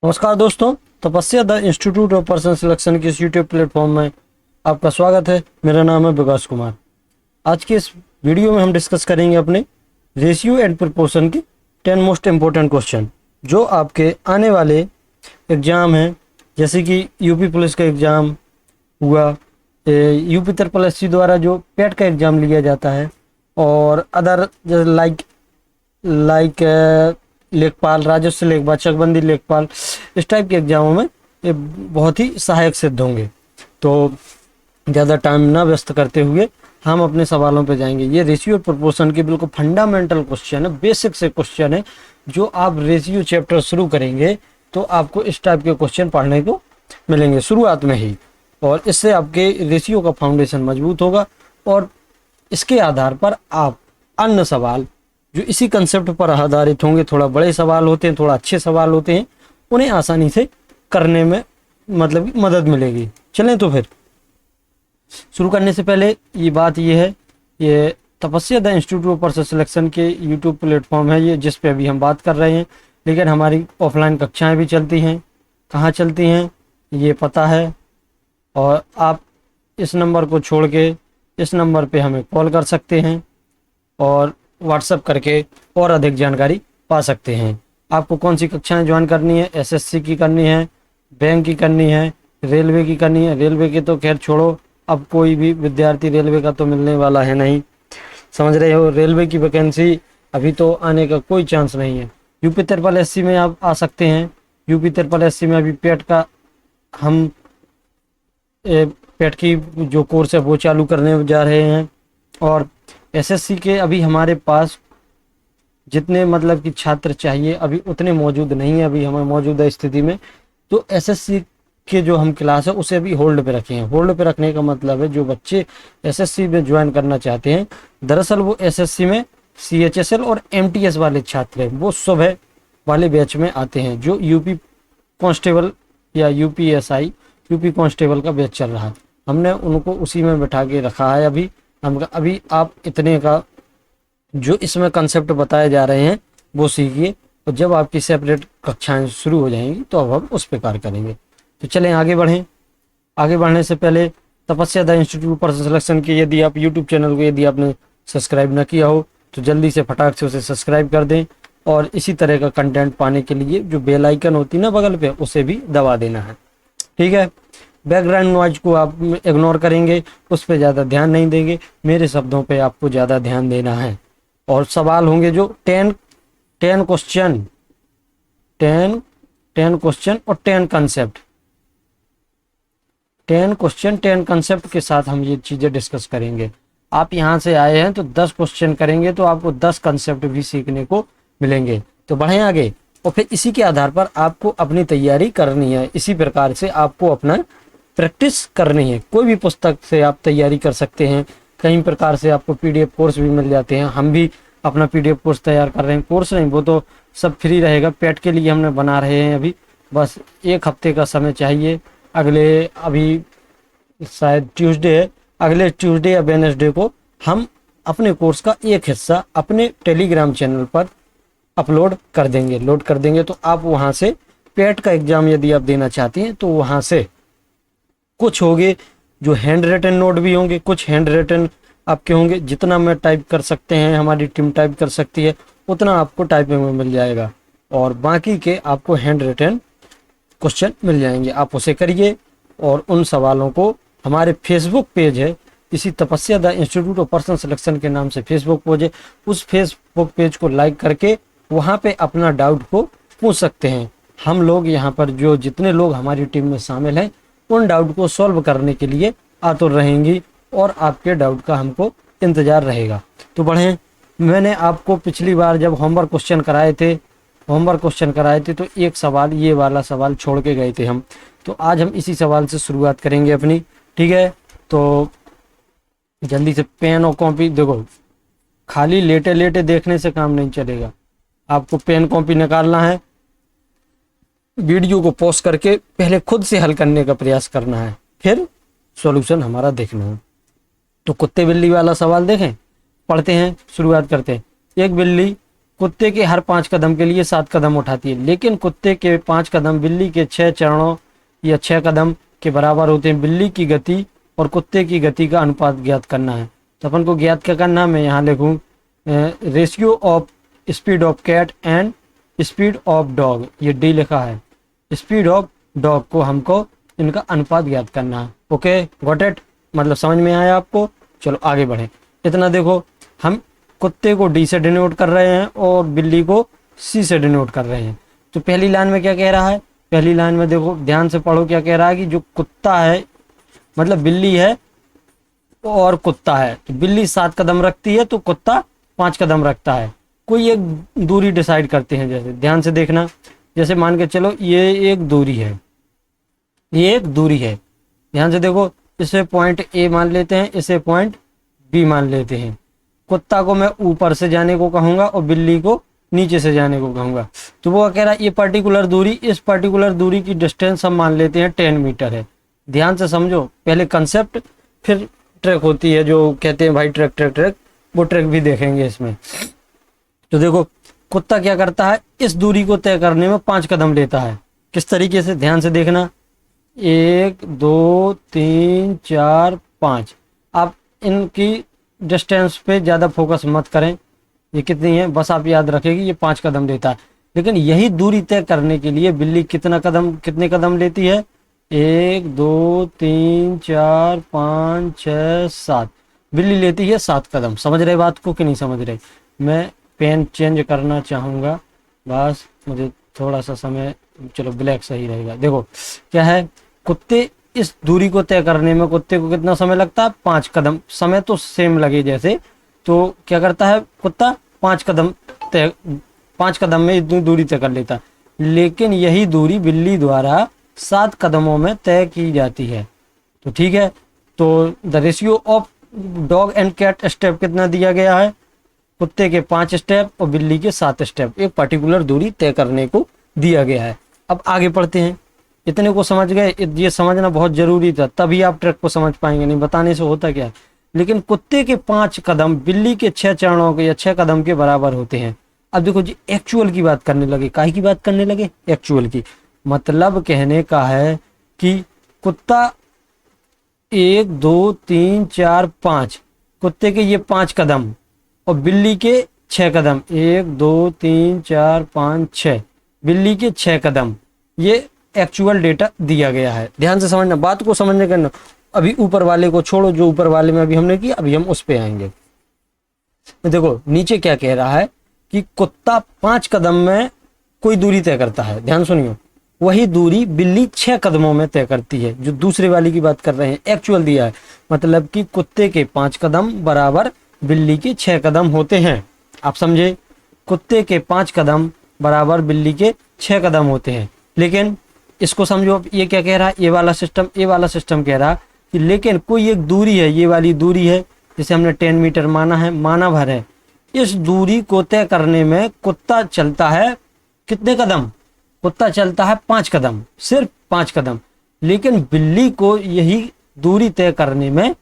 नमस्कार दोस्तों, तपस्या the institute of person selection के इस यूट्यूब प्लेटफॉर्म में आपका स्वागत है। मेरा नाम है विकास कुमार। आज के इस वीडियो में हम डिस्कस करेंगे अपने रेशियो एंड प्रोपोर्शन के 10 मोस्ट इम्पोर्टेंट क्वेश्चन जो आपके आने वाले एग्ज़ाम हैं, जैसे कि यूपी पुलिस का एग्ज़ाम हुआ, यूपी ट्रिपल एससी द्वारा जो पेट का एग्ज़ाम लिया जाता है, और अदर लाइक लेखपाल, राजस्व लेखपाल, चकबंदी लेखपाल, इस टाइप के एग्जामों में ये बहुत ही सहायक सिद्ध होंगे। तो ज़्यादा टाइम ना व्यस्त करते हुए हम अपने सवालों पे जाएंगे। ये रेशियो और प्रोपोर्शन के बिल्कुल फंडामेंटल क्वेश्चन है, बेसिक से क्वेश्चन है। जो आप रेशियो चैप्टर शुरू करेंगे तो आपको इस टाइप के क्वेश्चन पढ़ने को मिलेंगे शुरुआत में ही, और इससे आपके रेशियो का फाउंडेशन मजबूत होगा, और इसके आधार पर आप अन्य सवाल जो इसी कंसेप्ट पर आधारित होंगे, थोड़ा बड़े सवाल होते हैं, थोड़ा अच्छे सवाल होते हैं, उन्हें आसानी से करने में मतलब मदद मिलेगी। चलें तो फिर शुरू करने से पहले ये बात ये है, ये तपस्या the institute of person selection के यूट्यूब प्लेटफॉर्म है ये, जिस पे अभी हम बात कर रहे हैं, लेकिन हमारी ऑफलाइन कक्षाएं भी चलती हैं। कहाँ चलती हैं ये पता है, और आप इस नंबर को छोड़ के इस नंबर पे हमें कॉल कर सकते हैं और व्हाट्सएप करके और अधिक जानकारी पा सकते हैं। आपको कौन सी कक्षाएं ज्वाइन करनी है, एसएससी की करनी है, बैंक की करनी है, रेलवे की करनी है। रेलवे की तो खैर छोड़ो, अब कोई भी विद्यार्थी रेलवे का तो मिलने वाला है नहीं, समझ रहे हो। रेलवे की वैकेंसी अभी तो आने का कोई चांस नहीं है। यूपी ट्रिपल एससी में आप आ सकते हैं। यूपी ट्रिपल एससी में अभी पेट का हम पेट की जो कोर्स है वो चालू करने जा रहे हैं, और एसएससी के अभी हमारे पास जितने मतलब कि छात्र चाहिए अभी उतने मौजूद नहीं है अभी हमें मौजूदा स्थिति में। तो एसएससी के जो हम क्लास है उसे अभी होल्ड पे रखे हैं। होल्ड पे रखने का मतलब है जो बच्चे एसएससी में ज्वाइन करना चाहते हैं, दरअसल वो एसएससी में सीएचएसएल और एमटीएस वाले छात्र हैं, वो सुबह वाले बैच में आते हैं। जो यूपी कांस्टेबल या यूपीएसआई यूपी कांस्टेबल का बैच चल रहा है, हमने उनको उसी में बैठा के रखा है। अभी आप इतने का जो इसमें कंसेप्ट बताए जा रहे हैं वो सीखिए, और जब आपकी सेपरेट कक्षाएं शुरू हो जाएंगी तो अब हम उस पर कार्य करेंगे। तो चलें आगे बढ़ें। आगे बढ़ने से पहले तपस्या द इंस्टीट्यूट पर्सन सिलेक्शन के यदि आप यूट्यूब चैनल को यदि आपने सब्सक्राइब ना किया हो तो जल्दी से फटाक से उसे सब्सक्राइब कर दें, और इसी तरह का कंटेंट पाने के लिए जो बेल आइकन होती है ना बगल पे, उसे भी दबा देना है, ठीक है। बैकग्राउंड नॉइज को आप इग्नोर करेंगे, उस पर ज़्यादा ध्यान नहीं देंगे, मेरे शब्दों पे आपको ज़्यादा ध्यान देना है। और सवाल होंगे जो 10 क्वेश्चन, 10 क्वेश्चन और 10 कंसेप्ट, 10 क्वेश्चन 10 कंसेप्ट के साथ हम ये चीज़ें डिस्कस करेंगे। आप यहाँ से आए हैं तो 10 क्वेश्चन करेंगे तो आपको 10 कंसेप्ट भी सीखने को मिलेंगे। तो बढ़ें आगे, और फिर इसी के आधार पर आपको अपनी तैयारी करनी है। इसी प्रकार से आपको अपना प्रैक्टिस करनी है। कोई भी पुस्तक से आप तैयारी कर सकते हैं, कई प्रकार से आपको पीडीएफ कोर्स भी मिल जाते हैं। हम भी अपना पीडीएफ कोर्स तैयार कर रहे हैं, कोर्स नहीं वो तो सब फ्री रहेगा, पेट के लिए हमने बना रहे हैं। अभी बस 1 हफ्ते का समय चाहिए। अभी शायद ट्यूसडे है, अगले ट्यूसडे या वेडनेसडे को हम अपने कोर्स का एक हिस्सा अपने टेलीग्राम चैनल पर अपलोड कर देंगे, लोड कर देंगे। तो आप वहाँ से पेट का एग्ज़ाम यदि आप देना चाहती हैं तो वहाँ से कुछ होंगे जो हैंड रिटन नोट भी होंगे, कुछ हैंड रिटन आपके होंगे। जितना मैं टाइप कर सकते हैं, हमारी टीम टाइप कर सकती है, उतना आपको टाइपिंग में मिल जाएगा, और बाकी के आपको हैंड रिटन क्वेश्चन मिल जाएंगे। आप उसे करिए, और उन सवालों को हमारे फेसबुक पेज है, इसी तपस्या the institute of person selection के नाम से फेसबुक पेज है, उस फेसबुक पेज को लाइक करके वहाँ पे अपना डाउट को पूछ सकते हैं। हम लोग यहाँ पर जो जितने लोग हमारी टीम में शामिल हैं उन डाउट को सॉल्व करने के लिए आतुर रहेंगी, और आपके डाउट का हमको इंतज़ार रहेगा। तो बढ़ें, मैंने आपको पिछली बार जब होमवर्क क्वेश्चन कराए थे तो एक सवाल, ये वाला सवाल छोड़ के गए थे हम, तो आज हम इसी सवाल से शुरुआत करेंगे अपनी, ठीक है। तो जल्दी से पेन और कॉपी, देखो खाली लेटे लेटे देखने से काम नहीं चलेगा, आपको पेन कॉपी निकालना है, वीडियो को पॉज करके पहले खुद से हल करने का प्रयास करना है, फिर सॉल्यूशन हमारा देखना है। तो कुत्ते बिल्ली वाला सवाल देखें, पढ़ते हैं, शुरुआत करते हैं। एक बिल्ली कुत्ते के हर 5 कदम के लिए 7 कदम उठाती है, लेकिन कुत्ते के 5 कदम बिल्ली के 6 चरणों या 6 कदम के बराबर होते हैं। बिल्ली की गति और कुत्ते की गति का अनुपात ज्ञात करना है। तो अपन को ज्ञात क्या करना है, मैं यहाँ लिखूँ ratio of speed of cat and speed of dog, ये डी लिखा है। स्पीड ऑफ डॉग को हमको इनका अनुपात ज्ञात करना है। ओके, गॉट इट, मतलब समझ में आया आपको। चलो आगे बढ़ें। इतना देखो, हम कुत्ते को डी से डिनोट कर रहे हैं और बिल्ली को सी से डिनोट कर रहे हैं। तो पहली लाइन में क्या कह रहा है, पहली लाइन में देखो ध्यान से पढ़ो, क्या कह रहा है कि जो कुत्ता है, मतलब बिल्ली है और कुत्ता है, तो बिल्ली 7 कदम रखती है तो कुत्ता 5 कदम रखता है। कोई एक दूरी डिसाइड करते हैं, जैसे ध्यान से देखना, जैसे मान के चलो ये एक दूरी है, ये एक दूरी है, ध्यान से देखो, इसे पॉइंट ए मान लेते हैं, इसे पॉइंट बी मान लेते हैं। कुत्ता को मैं ऊपर से जाने को कहूंगा और बिल्ली को नीचे से जाने को कहूंगा। तो वो कह रहा है ये पर्टिकुलर दूरी, इस पर्टिकुलर दूरी की डिस्टेंस हम मान लेते हैं 10 मीटर है। ध्यान से समझो, पहले कंसेप्ट फिर ट्रैक होती है, जो कहते हैं भाई ट्रैक ट्रैक ट्रैक, वो ट्रैक भी देखेंगे इसमें। तो देखो कुत्ता क्या करता है, इस दूरी को तय करने में 5 कदम लेता है। किस तरीके से, ध्यान से देखना, 1 2 3 4 5। आप इनकी डिस्टेंस पे ज़्यादा फोकस मत करें, ये कितनी है बस आप याद रखेगी, ये 5 कदम देता है। लेकिन यही दूरी तय करने के लिए बिल्ली कितने कदम लेती है, 1 2 3 4 5 6 7, बिल्ली लेती है 7 कदम। समझ रहे बात को कि नहीं समझ रहे? मैं पेन चेंज करना चाहूँगा, बस मुझे थोड़ा सा समय, चलो ब्लैक सही रहेगा। देखो क्या है, कुत्ते इस दूरी को तय करने में कुत्ते को कितना समय लगता है, 5 कदम। समय तो सेम लगे जैसे, तो क्या करता है कुत्ता 5 कदम में इतनी दूरी तय कर लेता है। लेकिन यही दूरी बिल्ली द्वारा 7 कदमों में तय की जाती है। तो ठीक है, तो the ratio of dog and cat step कितना दिया गया है, कुत्ते के 5 स्टेप और बिल्ली के 7 स्टेप, एक पर्टिकुलर दूरी तय करने को दिया गया है। अब आगे पढ़ते हैं। इतने को समझ गए, ये समझना बहुत जरूरी था, तभी आप ट्रैक को समझ पाएंगे, नहीं बताने से होता क्या है। लेकिन कुत्ते के 5 कदम बिल्ली के 6 चरणों के या 6 कदम के बराबर होते हैं। अब देखो जी, एक्चुअल की बात करने लगे, काहे की बात करने लगे, एक्चुअल की। मतलब कहने का है कि कुत्ता 1 2 3 4 5, कुत्ते के ये 5 कदम और बिल्ली के 6 कदम, 1 2 3 4 5 6, बिल्ली के 6 कदम, ये एक्चुअल डेटा दिया गया है। ध्यान से समझना, बात को समझने करना। अभी ऊपर वाले को छोड़ो, जो ऊपर वाले में अभी हमने किया, अभी हम उस पे आएंगे। देखो नीचे क्या कह रहा है कि कुत्ता 5 कदम में कोई दूरी तय करता है, ध्यान सुनियो, वही दूरी बिल्ली 6 कदमों में तय करती है। जो दूसरे वाली की बात कर रहे हैं, एक्चुअल दिया है, मतलब कि कुत्ते के 5 कदम बराबर बिल्ली के 6 कदम होते हैं। आप समझे, कुत्ते के 5 कदम बराबर बिल्ली के 6 कदम होते हैं। लेकिन इसको समझो, ये क्या कह रहा है, ये वाला सिस्टम कह रहा कि लेकिन कोई एक दूरी है, ये वाली दूरी है, जिसे हमने 10 मीटर माना है, माना भर है। इस दूरी को तय करने में कुत्ता चलता है कितने कदम, कुत्ता चलता है 5 कदम, सिर्फ 5 कदम। लेकिन बिल्ली को यही दूरी तय करने में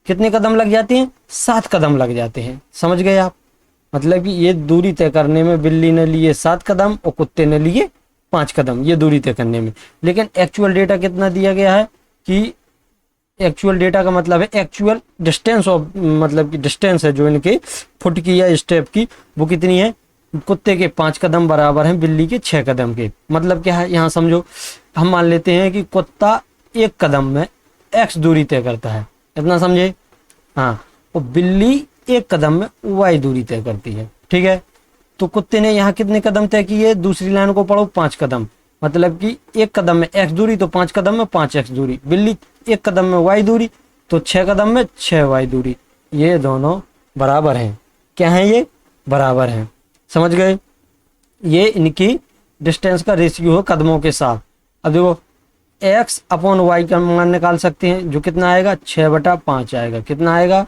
कितने कदम लग जाते हैं, 7 कदम लग जाते हैं। समझ गए आप? मतलब कि ये दूरी तय करने में बिल्ली ने लिए 7 कदम और कुत्ते ने लिए 5 कदम, ये दूरी तय करने में। लेकिन एक्चुअल डेटा कितना दिया गया है कि एक्चुअल डेटा का मतलब है एक्चुअल डिस्टेंस ऑफ, मतलब कि डिस्टेंस है जो इनके फुट की या स्टेप की, वो कितनी है, कुत्ते के 5 कदम बराबर हैं बिल्ली के 6 कदम के। मतलब क्या है, यहाँ समझो, हम मान लेते हैं कि कुत्ता 1 कदम में x दूरी तय करता है, इतना समझे, हाँ, और बिल्ली 1 कदम में y दूरी तय करती है। ठीक है, तो कुत्ते ने यहाँ कितने कदम तय किए, दूसरी लाइन को पढ़ो, 5 कदम, मतलब कि 1 कदम में x दूरी तो 5 कदम में 5x दूरी, बिल्ली 1 कदम में y दूरी तो 6 कदम में 6y दूरी, ये दोनों बराबर हैं। क्या है ये, बराबर हैं। समझ गए? ये इनकी डिस्टेंस का रेशियो है कदमों के साथ। अब देखो x अपॉन y का मान निकाल सकते हैं, जो कितना आएगा, 6/5 आएगा। कितना आएगा,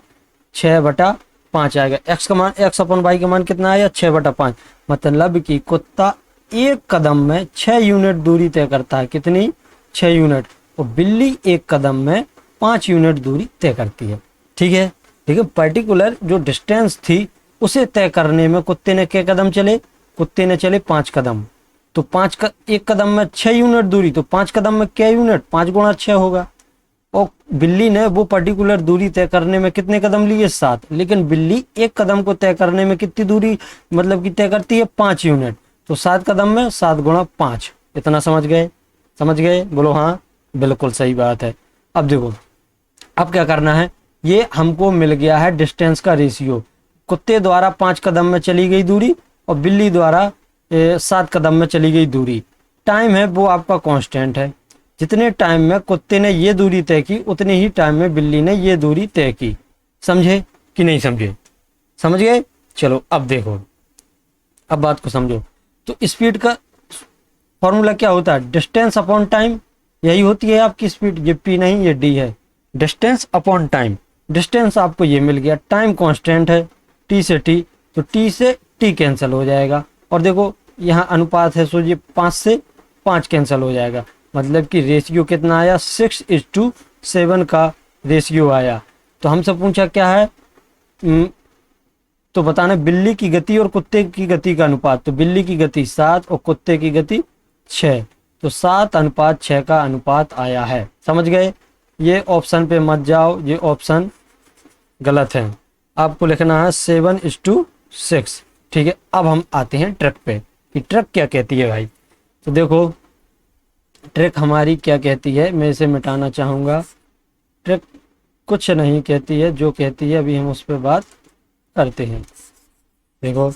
6/5 आएगा। x का मान, x अपॉन y का मान कितना आएगा, 6/5। मतलब कि कुत्ता 1 कदम में 6 यूनिट दूरी तय करता है। कितनी, 6 यूनिट, और बिल्ली 1 कदम में 5 यूनिट दूरी तय करती है। ठीक है, लेकिन पर्टिकुलर जो डिस्टेंस थी उसे तय करने में कुत्ते ने क्या कदम चले, कुत्ते ने चले 5 कदम। तो एक कदम में 6 यूनिट दूरी, तो 5 कदम में क्या यूनिट, 5 गुणा 6 होगा। और बिल्ली ने वो पर्टिकुलर दूरी तय करने में कितने कदम लिए, 7। लेकिन बिल्ली एक कदम को तय करने में कितनी दूरी मतलब कि तय करती है, 5 यूनिट। तो 7 कदम में 7 गुणा 5। इतना समझ गए, समझ गए, बोलो हाँ बिल्कुल सही बात है। अब देखो अब क्या करना है, ये हमको मिल गया है डिस्टेंस का रेशियो। कुत्ते द्वारा 5 कदम में चली गई दूरी और बिल्ली द्वारा 7 कदम में चली गई दूरी। टाइम है वो आपका कांस्टेंट है। जितने टाइम में कुत्ते ने ये दूरी तय की उतने ही टाइम में बिल्ली ने ये दूरी तय की। समझे कि नहीं समझे, समझ गए। चलो अब देखो, अब बात को समझो। तो स्पीड का फॉर्मूला क्या होता है, डिस्टेंस अपॉन टाइम, यही होती है आपकी स्पीड। ये पी नहीं ये डी है, डिस्टेंस अपॉन टाइम। डिस्टेंस आपको ये मिल गया, टाइम कांस्टेंट है टी से टी, तो टी से टी कैंसिल हो जाएगा। और देखो यहाँ अनुपात है, सो ये 5 से 5 कैंसिल हो जाएगा। मतलब कि रेशियो कितना आया, 6:7 का रेशियो आया। तो हमसे पूछा क्या है, तो बताना बिल्ली की गति और कुत्ते की गति का अनुपात। तो बिल्ली की गति 7 और कुत्ते की गति 6, तो 7:6 का अनुपात आया है। समझ गए। ये ऑप्शन पे मत जाओ, ये ऑप्शन गलत है, आपको लिखना है 7:6। ठीक है। अब हम आते हैं ट्रिक पे कि ट्रिक क्या कहती है भाई। तो देखो ट्रिक हमारी क्या कहती है, मैं इसे मिटाना चाहूँगा। ट्रिक कुछ नहीं कहती है, जो कहती है अभी हम उस पर बात करते हैं। देखो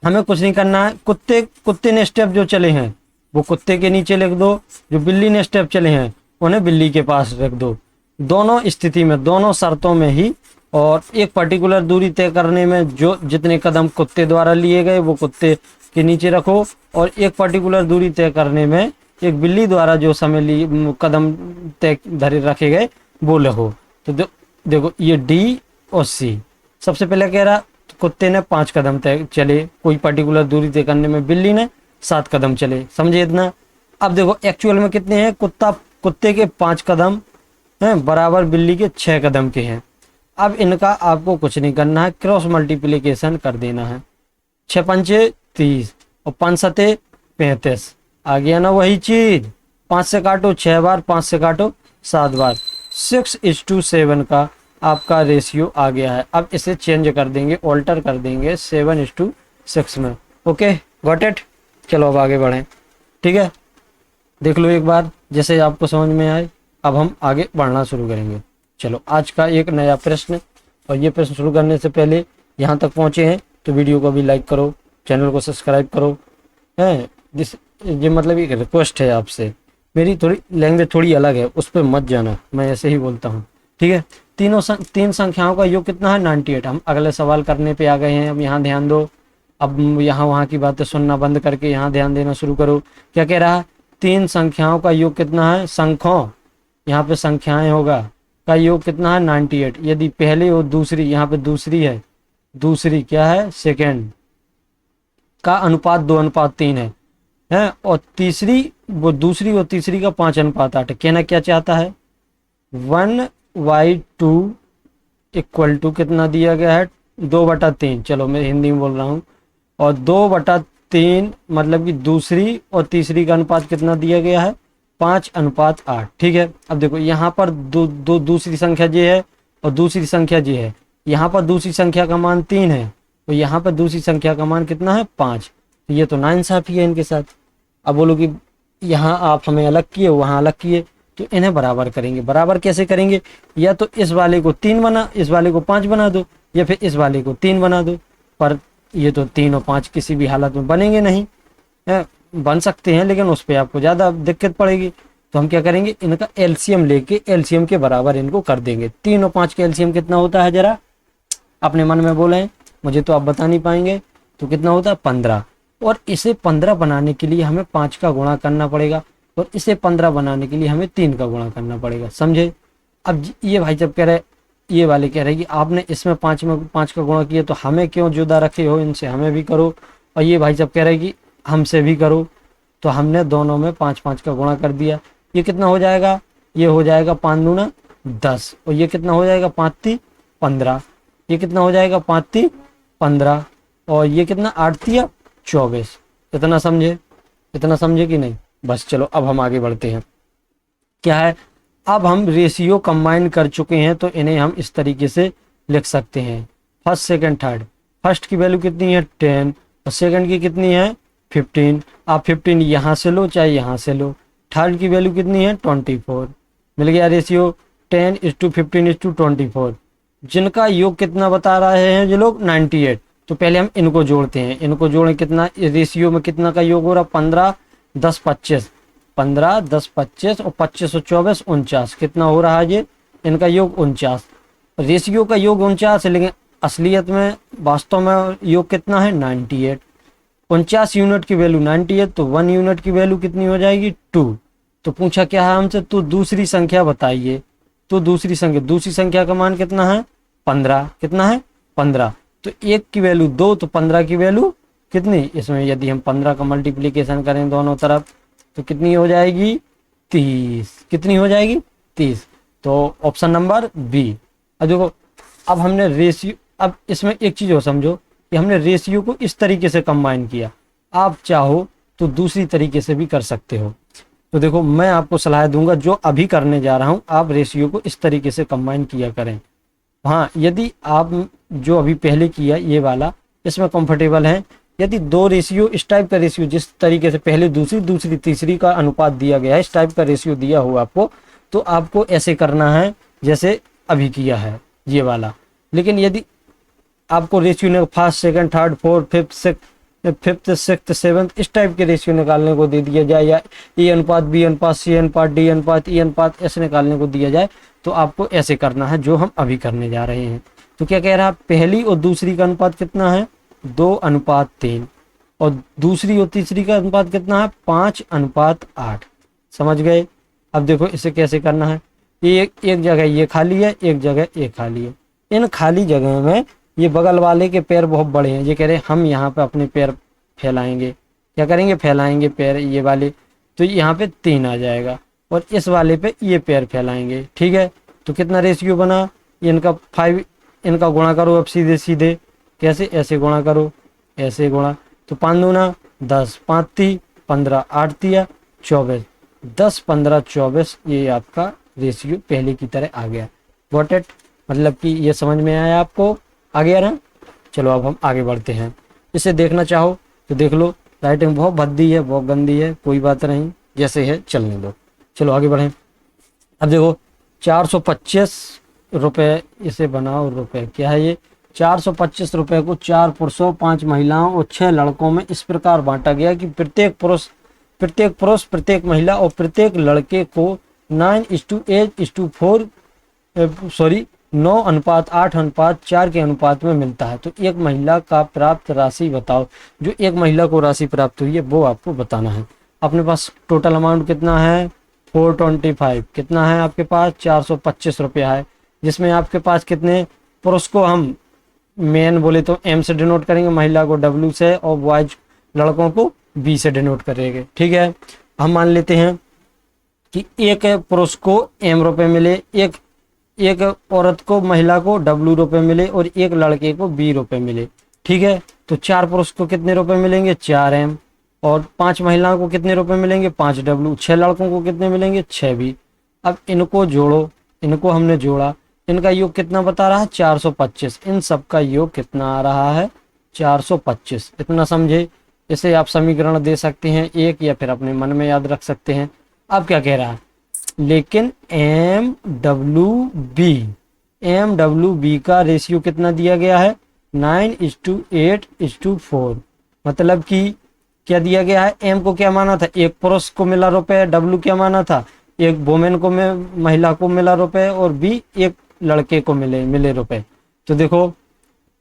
हमें कुछ नहीं करना है, कुत्ते ने स्टेप जो चले हैं वो कुत्ते के नीचे लिख दो, जो बिल्ली ने स्टेप चले हैं उन्हें बिल्ली के पास रख दो। दोनों स्थिति में, दोनों शर्तों में ही, और एक पर्टिकुलर दूरी तय करने में जो जितने कदम कुत्ते द्वारा लिए गए वो कुत्ते के नीचे रखो, और एक पर्टिकुलर दूरी तय करने में एक बिल्ली द्वारा जो समय लिए कदम तय धरे रखे गए वो लिखो। तो देखो ये डी और सी। सबसे पहले कह रहा कुत्ते ने 5 कदम तय चले कोई पर्टिकुलर दूरी तय करने में, बिल्ली ने 7 कदम चले। समझे इतना। अब देखो एक्चुअल में कितने हैं, कुत्ते के 5 कदम हैं बराबर बिल्ली के 6 कदम के हैं। अब इनका आपको कुछ नहीं करना है, क्रॉस मल्टीप्लिकेशन कर देना है। 6 पंचे 30 और 5 सते 35, आ गया ना वही चीज। 5 से काटो 6 बार, 5 से काटो 7 बार, 6:7 का आपका रेशियो आ गया है। अब इसे चेंज कर देंगे, ऑल्टर कर देंगे 7:6 में। Okay got it. चलो अब आगे बढ़ें। ठीक है, देख लो एक बार जैसे आपको समझ में आए। अब हम आगे बढ़ना शुरू करेंगे। चलो आज का एक नया प्रश्न, और ये प्रश्न शुरू करने से पहले यहाँ तक पहुँचे हैं तो वीडियो को भी लाइक करो, चैनल को सब्सक्राइब करो। है ये मतलब एक रिक्वेस्ट है आपसे, मेरी थोड़ी लैंग्वेज थोड़ी अलग है, उस पर मत जाना, मैं ऐसे ही बोलता हूँ। ठीक है। तीन संख्याओं का योग कितना है, 98। हम अगले सवाल करने पे आ गए हैं। अब यहाँ ध्यान दो, अब यहाँ वहाँ की बातें सुनना बंद करके यहाँ ध्यान देना शुरू करो। क्या कह रहा है, 3 संख्याओं का योग कितना है, संख्यों, यहाँ पे संख्याएं होगा, का योग कितना है 98। यदि पहले और दूसरी, यहाँ पे दूसरी है, दूसरी क्या है सेकेंड का अनुपात 2:3 है, और तीसरी वो दूसरी और तीसरी का 5:8 है। कहना क्या चाहता है, 1/2 इक्वल टू कितना दिया गया है, 2/3। चलो मैं हिंदी में बोल रहा हूँ। और 2/3 मतलब कि दूसरी और तीसरी का अनुपात कितना दिया गया है, 5:8। ठीक है। अब देखो यहाँ पर दूसरी संख्या ये है और दूसरी संख्या ये है। यहाँ पर दूसरी संख्या का मान 3 है, तो यहाँ पर दूसरी संख्या का मान कितना है, 5। तो ये तो नाइंसाफी है इनके साथ। अब बोलो कि यहाँ आप हमें अलग किए, वहाँ अलग किए, तो इन्हें बराबर करेंगे। बराबर कैसे करेंगे, या तो इस वाले को 3 बना, इस वाले को 5 बना दो, या फिर इस वाले को 3 बना दो। पर ये तो 3 और 5 किसी भी हालत में बनेंगे नहीं है। बन सकते हैं लेकिन उस पर आपको ज़्यादा दिक्कत पड़ेगी। तो हम क्या करेंगे, इनका एलसीएम लेके एलसीएम के बराबर इनको कर देंगे। 3 और 5 का एलसीएम कितना होता है, जरा अपने मन में बोलें, मुझे तो आप बता नहीं पाएंगे। तो कितना होता है, 15। और इसे 15 बनाने के लिए हमें 5 का गुणा करना पड़ेगा, और इसे 15 बनाने के लिए हमें 3 का गुणा करना पड़ेगा। समझे। अब ये भाई जब कह रहे, ये वाले कह रहे कि आपने इसमें 5 में 5 का गुणा किया तो हमें क्यों जुदा रखे हो, इनसे हमें भी करो। और ये भाई जब कह रहे कि हमसे भी करो, तो हमने दोनों में 5-5 का गुणा कर दिया। ये कितना हो जाएगा, ये हो जाएगा 5 दूना 10, और ये कितना हो जाएगा 5 × 3 = 15। ये कितना हो जाएगा 5 × 3 15 और ये कितना 8 तिया 24। इतना समझे, इतना समझे कि नहीं? बस चलो अब हम आगे बढ़ते हैं। क्या है, अब हम रेशियो कंबाइन कर चुके हैं तो इन्हें हम इस तरीके से लिख सकते हैं। फर्स्ट सेकंड थर्ड, फर्स्ट की वैल्यू कितनी है 10 और सेकंड की कितनी है 15। आप 15 यहाँ से लो चाहे यहाँ से लो। थर्ड की वैल्यू कितनी है 24। मिल गया रेशियो 10:15:24। जिनका योग कितना बता रहे हैं ये लोग 98। तो पहले हम इनको जोड़ते हैं, इनको जोड़ें कितना रेशियो में कितना का योग हो रहा 15 10 25, 15 10 25 और 25 और 24 49। कितना हो रहा है ये इनका योग 49। रेशियो का योग 49 है लेकिन असलियत में वास्तव में योग कितना है 98। 49 यूनिट की वैल्यू 98 तो 1 यूनिट की वैल्यू कितनी हो जाएगी 2। तो पूछा क्या है हमसे, तो दूसरी संख्या बताइए। तो दूसरी संख्या का मान कितना है 15। कितना है 15। तो 1 की वैल्यू 2 तो 15 की वैल्यू कितनी, इसमें यदि हम 15 का मल्टीप्लीकेशन करें दोनों तरफ तो कितनी हो जाएगी 30। कितनी हो जाएगी 30। तो ऑप्शन नंबर बी। अब देखो, अब हमने रेशियो, अब इसमें एक चीज और समझो कि हमने रेशियो को इस तरीके से कंबाइन किया। आप चाहो तो दूसरी तरीके से भी कर सकते हो। तो देखो मैं आपको सलाह दूंगा जो अभी करने जा रहा हूं, आप रेशियो को इस तरीके से कंबाइन किया करें। हाँ, यदि आप जो अभी पहले किया ये वाला इसमें कंफर्टेबल है, यदि दो रेशियो इस टाइप का रेशियो जिस तरीके से पहले दूसरी दूसरी तीसरी का अनुपात दिया गया है, इस टाइप का रेशियो दिया हो आपको, तो आपको ऐसे करना है जैसे अभी किया है ये वाला। लेकिन यदि आपको रेशियो ने first second third fourth fifth sixth seventh इस टाइप के रेशियो निकालने को दे दिया जाए, या ए अनुपात बी अनुपात सी अनुपात डी अनुपात ई अनुपात ऐसे निकालने को दिया जाए, तो आपको ऐसे करना है जो हम अभी करने जा रहे हैं। तो क्या कह रहा है, पहली और दूसरी का अनुपात कितना है 2:3 और दूसरी और तीसरी का अनुपात कितना है 5:8। समझ गए? अब देखो इसे कैसे करना है, एक जगह ये खाली है, एक जगह ये खाली है। इन खाली जगह में ये बगल वाले के पैर बहुत बड़े हैं, ये कह रहे हैं हम यहाँ पे अपने पैर फैलाएंगे। क्या करेंगे, फैलाएंगे पैर ये वाले, तो यहाँ पे 3 आ जाएगा और इस वाले पे ये पैर फैलाएंगे। ठीक है, तो कितना रेशियो बना, इनका 5, इनका गुणा करो अब सीधे सीधे। कैसे, ऐसे गुणा करो, ऐसे गुणा, तो 5 दूना 10, 5 × 15, 8 × 24, 10 15 24 ये आपका रेशियो पहले की तरह आ गया। Got it? मतलब कि ये समझ में आया आपको, आ गया ना? चलो अब हम आगे बढ़ते हैं। इसे देखना चाहो तो देख लो, राइटिंग बहुत भद्दी है, बहुत गंदी है, कोई बात नहीं, जैसे है चलने दो। चलो आगे बढ़ें। अब देखो 425 रुपये, इसे बनाओ रुपए, क्या है ये 425 रुपये को 4 पुरुषों 5 महिलाओं और 6 लड़कों में इस प्रकार बांटा गया कि प्रत्येक पुरुष प्रत्येक महिला और प्रत्येक लड़के को 9:8:4 के अनुपात में मिलता है। तो एक महिला का प्राप्त राशि बताओ। जो एक महिला को राशि प्राप्त हुई है वो आपको बताना है। अपने पास टोटल अमाउंट कितना है 425। कितना है आपके पास 425 रुपया है, जिसमें आपके पास कितने पुरुष को हम मेन बोले तो एम से डिनोट करेंगे, महिला को डब्ल्यू से और बॉयज लड़कों को बी से डिनोट करेंगे। ठीक है, हम मान लेते हैं कि एक पुरुष को एम रुपए मिले, एक औरत को महिला को डब्ल्यू रुपए मिले और एक लड़के को बी रुपए मिले। ठीक है, तो 4 पुरुष को कितने रुपए मिलेंगे 4 एम और 5 महिलाओं को कितने रुपए मिलेंगे 5 डब्ल्यू, 6 लड़कों को कितने मिलेंगे 6 बी। अब इनको जोड़ो, इनको हमने जोड़ा, इनका योग कितना बता रहा है 425। इन सब का योग कितना आ रहा है 425। इतना समझे? इसे आप समीकरण दे सकते हैं एक, या फिर अपने मन में याद रख सकते हैं। अब क्या कह रहा है, लेकिन एम डब्ल्यू बी का रेशियो कितना दिया गया है 9:8:4। मतलब कि क्या दिया गया है, एम को क्या माना था, एक पुरुष को मिला रुपए, डब्ल्यू क्या माना था, एक वोमेन को महिला को मिला रुपए और बी एक लड़के को मिले रुपए। तो देखो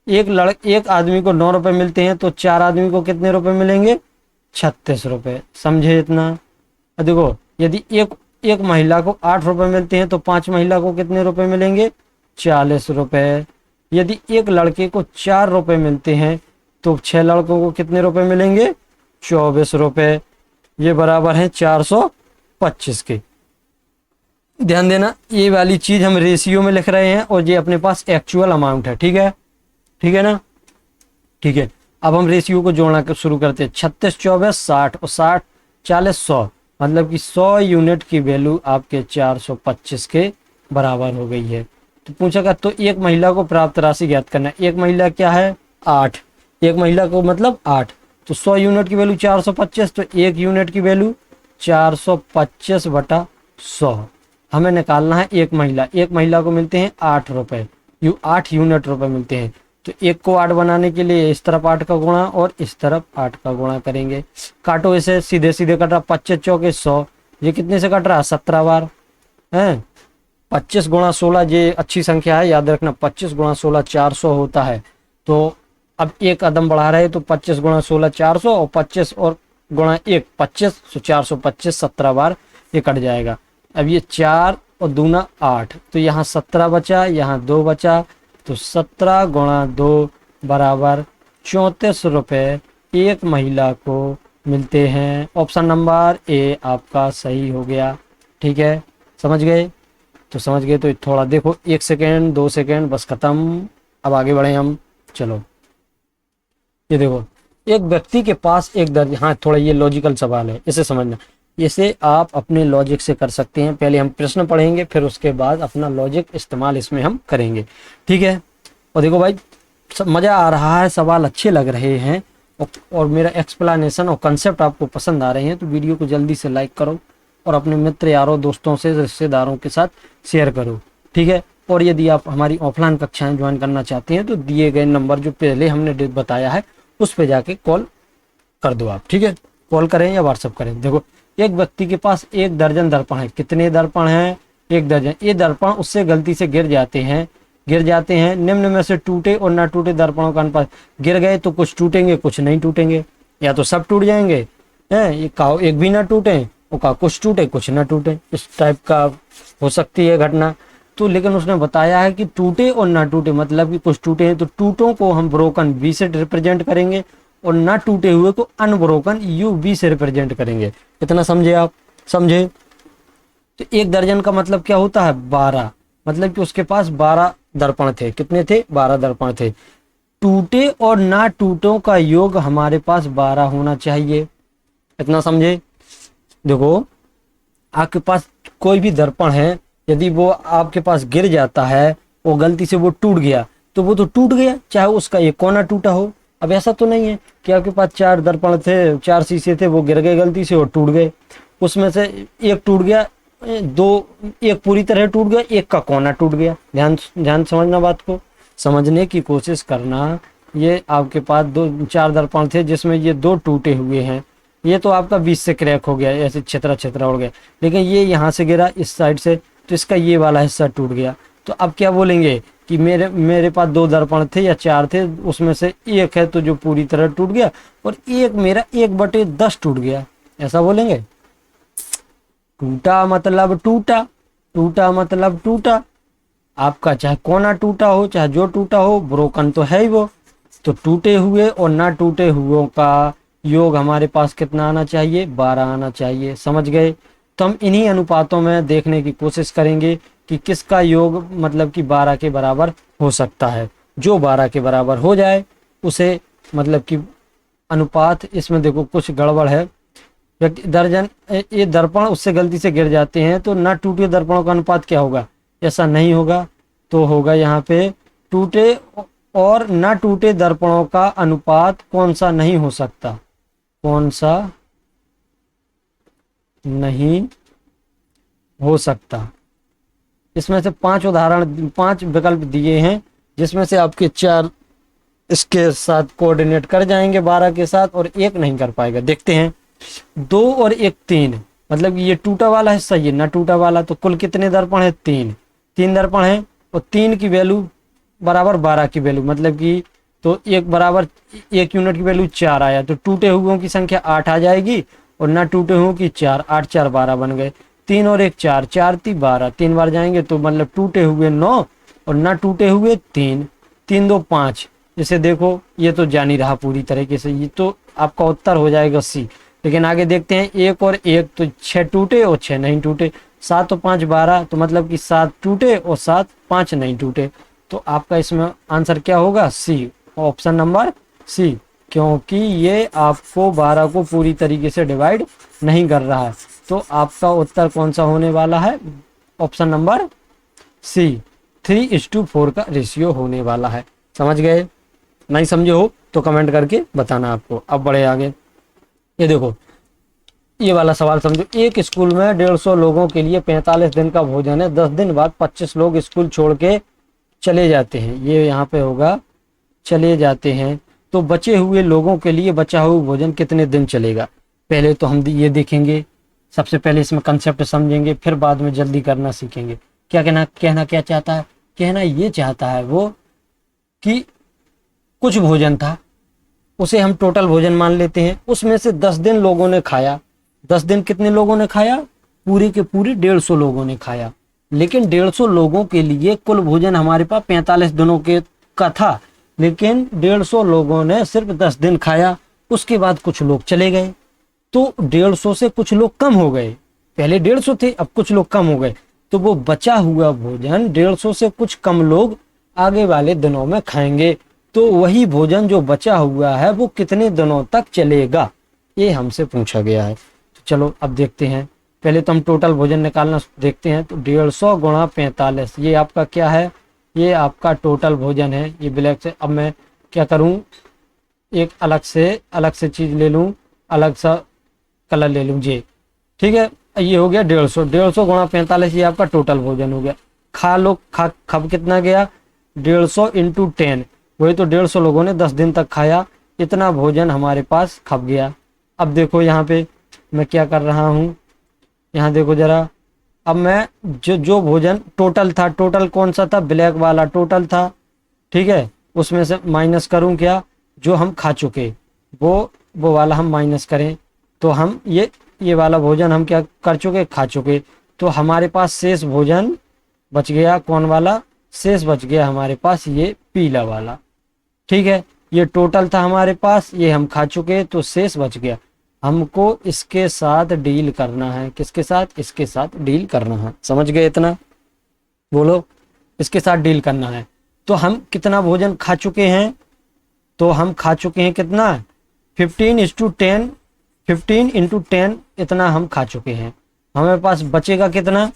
एक आदमी को 9 रुपए मिलते हैं तो 4 आदमी को कितने रुपए मिलेंगे 36 रुपए। समझे इतना? देखो यदि एक महिला को 8 रुपए मिलते हैं तो 5 महिला को कितने रुपए मिलेंगे 40 रुपए। यदि एक लड़के को 4 रुपए मिलते हैं तो 6 लड़कों को कितने रुपए मिलेंगे 24 रुपए। ये बराबर है 425 के। ध्यान देना, ये वाली चीज हम रेशियो में लिख रहे हैं और ये अपने पास एक्चुअल अमाउंट है। ठीक है, ठीक है ना? ठीक है, अब हम रेशियो को जोड़ना शुरू करते हैं। 36 24 60 और 60 40 100, मतलब कि 100 यूनिट की वैल्यू आपके 425 के बराबर हो गई है। तो पूछेगा तो एक महिला को प्राप्त राशि ज्ञात करना है। एक महिला क्या है? 8। एक महिला को मतलब 8, तो 100 यूनिट की वैल्यू 425, तो एक यूनिट की वैल्यू 425 बटा 100 हमें निकालना है। एक महिला को मिलते हैं 8 रुपए, 8 यूनिट रुपए मिलते हैं। तो एक को 8 बनाने के लिए इस तरफ 8 का गुणा और इस तरफ 8 का गुणा करेंगे। काटो इसे, सीधे सीधे कट रहा, 25 चौके 100, ये कितने से कट रहा? 17 बार है। 25 गुणा 16 ये अच्छी संख्या है, याद रखना। 25 गुणा 16 400 होता है। तो अब एक कदम बढ़ा रहे, तो 25 गुणा 16 400 और 25 और गुणा 1 25, तो 425 17 बार ये कट जाएगा। अब ये 4 और दूना 8, तो यहाँ 17 बचा, यहाँ 2 बचा, तो 17 गुणा 2 बराबर 34 रुपये एक महिला को मिलते हैं। ऑप्शन नंबर ए आपका सही हो गया। ठीक है, समझ गए? तो समझ गए तो थोड़ा देखो, 1 सेकेंड 2 सेकेंड बस खत्म। अब आगे बढ़े हम, चलो ये देखो, एक व्यक्ति के पास एक दर्जन, हाँ थोड़ा ये लॉजिकल सवाल है, इसे समझना। इसे आप अपने लॉजिक से कर सकते हैं। पहले हम प्रश्न पढ़ेंगे, फिर उसके बाद अपना लॉजिक इस्तेमाल इसमें हम करेंगे। ठीक है, और देखो भाई मज़ा आ रहा है, सवाल अच्छे लग रहे हैं और मेरा एक्सप्लेनेशन और कंसेप्ट आपको पसंद आ रहे हैं, तो वीडियो को जल्दी से लाइक करो और अपने मित्र यारों दोस्तों से, रिश्तेदारों के साथ शेयर करो। ठीक है, और यदि आप हमारी ऑफलाइन कक्षाएं ज्वाइन करना चाहते हैं तो दिए गए नंबर जो पहले हमने बताया है उस पर जाके कॉल कर दो आप। ठीक है, कॉल करें या व्हाट्सअप करें। देखो, एक व्यक्ति के पास 1 दर्जन दर्पण है। कितने दर्पण हैं? 1 दर्जन। ये दर्पण उससे गलती से गिर जाते हैं। निम्न में से टूटे और ना टूटे दर्पणों का अनुपात। गिर गए तो कुछ टूटेंगे, कुछ नहीं टूटेंगे, या तो सब टूट जाएंगे हैं, ये कहो एक भी ना टूटे, वो कहा कुछ टूटे कुछ ना टूटे, इस टाइप का हो सकती है घटना। तो लेकिन उसने बताया है कि टूटे और ना टूटे, मतलब कि कुछ टूटे हैं तो टूटों को हम ब्रोकन बी से रिप्रेजेंट करेंगे और ना टूटे हुए को अनब्रोकन यू बी से रिप्रेजेंट करेंगे। इतना समझे आप? समझे? तो 1 दर्जन का मतलब क्या होता है? 12, मतलब कि उसके पास 12 दर्पण थे। कितने थे? 12 दर्पण थे। टूटे और ना टूटों का योग हमारे पास 12 होना चाहिए। इतना समझे? देखो, आपके पास कोई भी दर्पण है, यदि वो आपके पास गिर जाता है और गलती से वो टूट गया, तो वो तो टूट गया, चाहे उसका एक कोना टूटा हो। अब ऐसा तो नहीं है कि आपके पास 4 दर्पण थे, 4 शीशे थे, वो गिर गए गलती से और टूट गए, उसमें से एक टूट गया, एक पूरी तरह टूट गया, एक का कोना टूट गया। ध्यान समझना, बात को समझने की कोशिश करना। ये आपके पास 4 दर्पण थे जिसमें ये 2 टूटे हुए हैं, ये तो आपका बीच से क्रैक हो गया, ऐसे छितरा उड़ गया, लेकिन ये यहाँ से गिरा इस साइड से, तो इसका ये वाला हिस्सा टूट गया। तो अब क्या बोलेंगे कि मेरे पास 2 दर्पण थे या 4 थे, उसमें से एक है तो जो पूरी तरह टूट गया और एक मेरा 1/10 टूट गया, ऐसा बोलेंगे। टूटा मतलब टूटा, टूटा मतलब टूटा। आपका चाहे कोना टूटा हो चाहे जो टूटा हो, ब्रोकन तो है ही वो। तो टूटे हुए और ना टूटे हुओं का योग हमारे पास कितना आना चाहिए? 12 आना चाहिए। समझ गए? तो हम इन्हीं अनुपातों में देखने की कोशिश करेंगे कि किसका योग मतलब कि 12 के बराबर हो सकता है। जो 12 के बराबर हो जाए उसे मतलब कि अनुपात, इसमें देखो कुछ गड़बड़ है। दर्जन ये दर्पण उससे गलती से गिर जाते हैं, तो ना टूटे दर्पणों का अनुपात क्या होगा? ऐसा नहीं होगा, तो होगा यहाँ पे टूटे और ना टूटे दर्पणों का अनुपात कौन सा नहीं हो सकता? कौन सा नहीं हो सकता? इसमें से 5 उदाहरण, 5 विकल्प दिए हैं, जिसमें से आपके 4 इसके साथ कोऑर्डिनेट कर जाएंगे 12 के साथ और एक नहीं कर पाएगा। देखते हैं, 2 और 1 3, मतलब ये टूटा वाला हिस्सा, ये ना टूटा वाला, तो कुल कितने दर्पण है? 3 दर्पण है और 3 की वैल्यू बराबर 12 की वैल्यू, मतलब कि तो 1 बराबर 1 यूनिट की वैल्यू 4 आया, तो टूटे हुओं की संख्या 8 आ जाएगी और ना टूटे हुओं की 4, 8 4 12 बन गए। 3 और 1 4, 4 3 12, 3 बार जाएंगे तो मतलब टूटे हुए 9 और ना टूटे हुए 3, 3 2 5। जैसे देखो ये तो जान ही रहा पूरी तरीके से, ये तो आपका उत्तर हो जाएगा सी। लेकिन आगे देखते हैं, 1 और 1 तो 6 टूटे और 6 नहीं टूटे, 7 और 5 12, तो मतलब कि 7 टूटे और 7 5 नहीं टूटे। तो आपका इसमें आंसर क्या होगा? सी, ऑप्शन नंबर सी, क्योंकि ये आपको 12 को पूरी तरीके से डिवाइड नहीं कर रहा है। तो आपका उत्तर कौन सा होने वाला है? ऑप्शन नंबर सी, 3:4 का रेशियो होने वाला है। समझ गए? नहीं समझे हो तो कमेंट करके बताना आपको। अब बढ़े आगे। ये देखो, ये वाला सवाल समझो। एक स्कूल में 150 लोगों के लिए 45 दिन का भोजन है। 10 दिन बाद 25 लोग स्कूल छोड़ के चले जाते हैं। ये यहाँ पे होगा चले जाते हैं। तो बचे हुए लोगों के लिए बचा हुआ भोजन कितने दिन चलेगा? पहले तो हम ये देखेंगे, सबसे पहले इसमें कंसेप्ट समझेंगे, फिर बाद में जल्दी करना सीखेंगे। क्या कहना क्या चाहता है? कहना ये चाहता है वो कि कुछ भोजन था, उसे हम टोटल भोजन मान लेते हैं। उसमें से 10 दिन लोगों ने खाया। 10 दिन कितने लोगों ने खाया? पूरे के पूरे 150 लोगों ने खाया। लेकिन 150 लोगों के लिए कुल भोजन हमारे पास 45 दिनों के का था, लेकिन 150 लोगों ने सिर्फ 10 दिन खाया। उसके बाद कुछ लोग चले गए, तो 150 से कुछ लोग कम हो गए। पहले 150 थे, अब कुछ लोग कम हो गए। तो वो बचा हुआ भोजन 150 से कुछ कम लोग आगे वाले दिनों में खाएंगे। तो वही भोजन जो बचा हुआ है वो कितने दिनों तक चलेगा, ये हमसे पूछा गया है। तो चलो अब देखते हैं। पहले तो हम टोटल भोजन निकालना देखते हैं। तो 150 गुणा 45, ये आपका क्या है? ये आपका टोटल भोजन है। ये ब्लैक से अब मैं क्या करूं, एक अलग से चीज ले लूं, अलग सा कलर ले लूं जी। ठीक है, ये हो गया 150 गुणा 45, ये आपका टोटल भोजन हो गया। खप कितना गया? 150 इंटू 10, वही तो 150 लोगों ने 10 दिन तक खाया। इतना भोजन हमारे पास खप गया। अब देखो यहाँ पे मैं क्या कर रहा हूँ, यहाँ देखो जरा। अब मैं जो भोजन टोटल था, टोटल कौन सा था? ब्लैक वाला टोटल था। ठीक है, उसमें से माइनस करूं क्या? जो हम खा चुके वो वाला हम माइनस करें। तो हम ये वाला भोजन हम क्या कर चुके? खा चुके। तो हमारे पास शेष भोजन बच गया। कौन वाला? शेष बच गया हमारे पास ये पीला वाला। ठीक है, ये टोटल था हमारे पास, ये हम खा चुके, तो शेष बच गया। हमको इसके साथ डील करना है। किसके साथ? इसके साथ डील करना है। समझ गए इतना? बोलो, इसके साथ डील करना है। तो हम कितना भोजन खा चुके हैं? तो हम खा चुके हैं कितना? 15:10, 15 × 10 इतना हम खा चुके हैं। हमारे पास बचेगा कितना?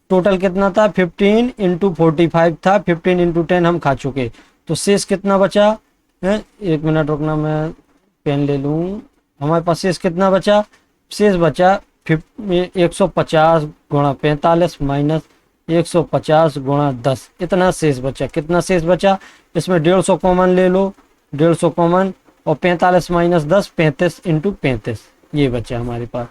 टोटल कितना था? 15 × 45 था। 15 × 10 हम खा चुके, तो शेष कितना बचा है? एक मिनट रुकना, मैं पेन ले लूं। हमारे पास शेष कितना बचा? शेष बचा 150 गुणा 45 माइनस 150 गुणा 10, इतना शेष बचा। कितना शेष बचा? इसमें 150 कॉमन ले लो, 150 कॉमन, और 45 माइनस 10, 35 × 35, ये बचा हमारे पास।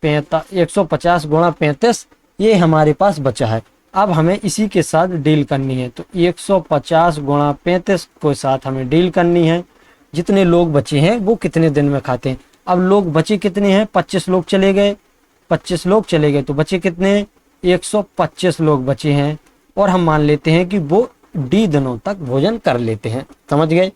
150 गुणा 35 ये हमारे पास बचा है। अब हमें इसी के साथ डील करनी है। तो 150 गुणा 35 के साथ हमें डील करनी है। जितने लोग बचे हैं वो कितने दिन में खाते हैं। अब लोग बचे कितने हैं? 25 लोग चले गए। 25 लोग चले गए तो बचे कितने? 125 लोग बचे हैं। और हम मान लेते हैं कि वो डी दिनों तक भोजन कर लेते हैं। समझ गए?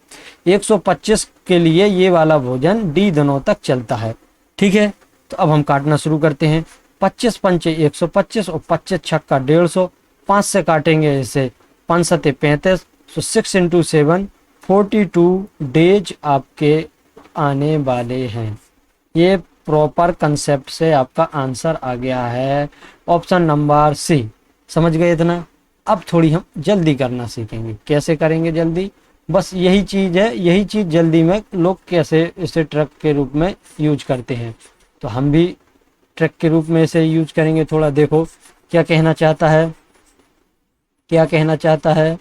125 के लिए ये वाला भोजन डी दिनों तक चलता है। ठीक है, तो अब हम काटना शुरू करते हैं। 25 पंचे 125 और 25 छक्का 150, 5 से काटेंगे इसे, 5 सते 35, तो 6 × 7 42 डेज आपके आने वाले हैं। ये प्रॉपर कंसेप्ट से आपका आंसर आ गया है, ऑप्शन नंबर सी। समझ गए इतना? अब थोड़ी हम जल्दी करना सीखेंगे। कैसे करेंगे जल्दी? बस यही चीज़ है, यही चीज़ जल्दी में लोग कैसे इसे ट्रक के रूप में यूज करते हैं, तो हम भी ट्रक के रूप में इसे यूज करेंगे। थोड़ा देखो क्या कहना चाहता है, क्या कहना चाहता है।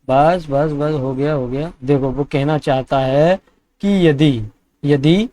बस बस बस, हो गया हो गया। देखो वो कहना चाहता है कि यदि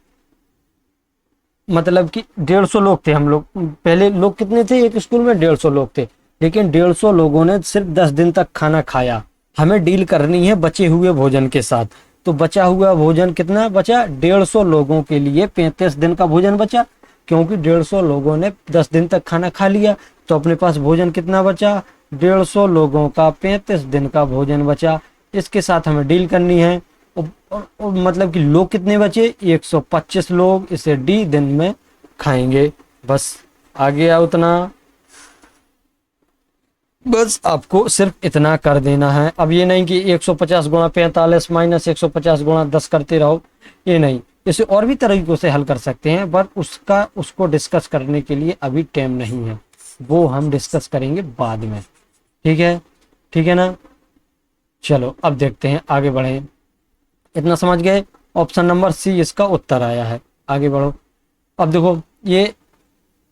मतलब कि 150 लोग थे हम लोग, पहले लोग कितने थे एक स्कूल में? 150 लोग थे, लेकिन 150 लोगों ने सिर्फ 10 दिन तक खाना खाया। हमें डील करनी है बचे हुए भोजन के साथ। तो बचा हुआ भोजन कितना बचा? 150 लोगों के लिए 35 दिन का भोजन बचा, क्योंकि 150 लोगों ने 10 दिन तक खाना खा लिया। तो अपने पास भोजन कितना बचा? 150 लोगों का 35 दिन का भोजन बचा। इसके साथ हमें डील करनी है। और मतलब कि लोग कितने बचे? 125 लोग इसे डी दिन में खाएंगे। बस आ गया उतना। बस आपको सिर्फ इतना कर देना है। अब ये नहीं कि 150 गुणा 45 माइनस 150 गुणा 10 करते रहो, ये नहीं। इसे और भी तरीकों से हल कर सकते हैं, पर उसको डिस्कस करने के लिए अभी टाइम नहीं है, वो हम डिस्कस करेंगे बाद में। ठीक है, ठीक है ना। चलो अब देखते हैं, आगे बढ़े। इतना समझ गए। ऑप्शन नंबर सी इसका उत्तर आया है। आगे बढ़ो। अब देखो ये,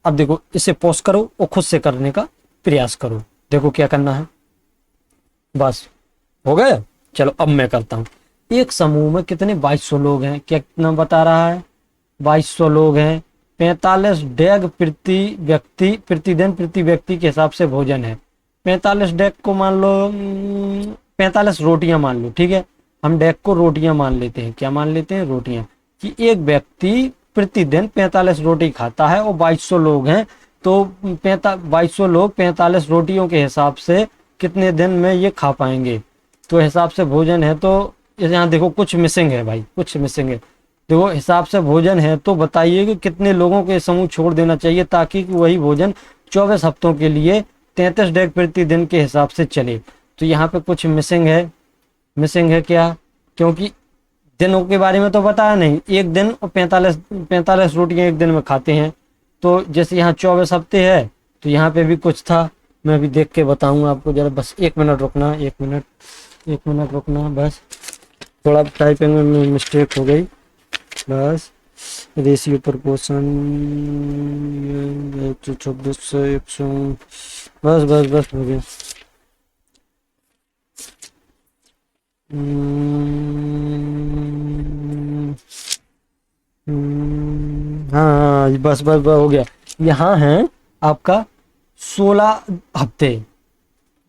अब देखो इसे पॉज करो और खुद से करने का प्रयास करो। देखो क्या करना है। बस हो गया। चलो अब मैं करता हूँ। एक समूह में कितने 2200 लोग हैं, क्या कितना बता रहा है, 2200 लोग हैं। 45 डेग प्रतिदिन प्रति व्यक्ति के हिसाब से भोजन है। 45 डेग को मान लो 45 रोटियां मान लो, ठीक है। हम डेग को रोटियां मान लेते हैं, क्या मान लेते हैं, रोटियां। कि एक व्यक्ति प्रतिदिन 45 रोटी खाता है और 2200 लोग हैं, तो 2200 लोग 45 रोटियों के हिसाब से कितने दिन में ये खा पाएंगे। तो हिसाब से भोजन है, तो यहाँ देखो कुछ मिसिंग है भाई, कुछ मिसिंग है। देखो हिसाब से भोजन है तो बताइए कि कितने लोगों को ये समूह छोड़ देना चाहिए ताकि वही भोजन 24 हफ्तों के लिए 33 डेग प्रति दिन के हिसाब से चले। तो यहाँ पे कुछ मिसिंग है। मिसिंग है क्या, क्योंकि दिनों के बारे में तो बताया नहीं। एक दिन और 45 रोटियां एक दिन में खाते हैं। तो जैसे यहाँ 24 हफ्ते है, तो यहाँ पे भी कुछ था। मैं अभी देख के बताऊंगा आपको, जरा बस 1 मिनट रुकना, 1 मिनट रुकना बस। थोड़ा टाइपिंग में मिस्टेक हो गई बस। रेशियो प्रपोर्शन 126 100, बस बस बस हो गया। हाँ बस बस बस हो गया। यहाँ है आपका 16 हफ्ते,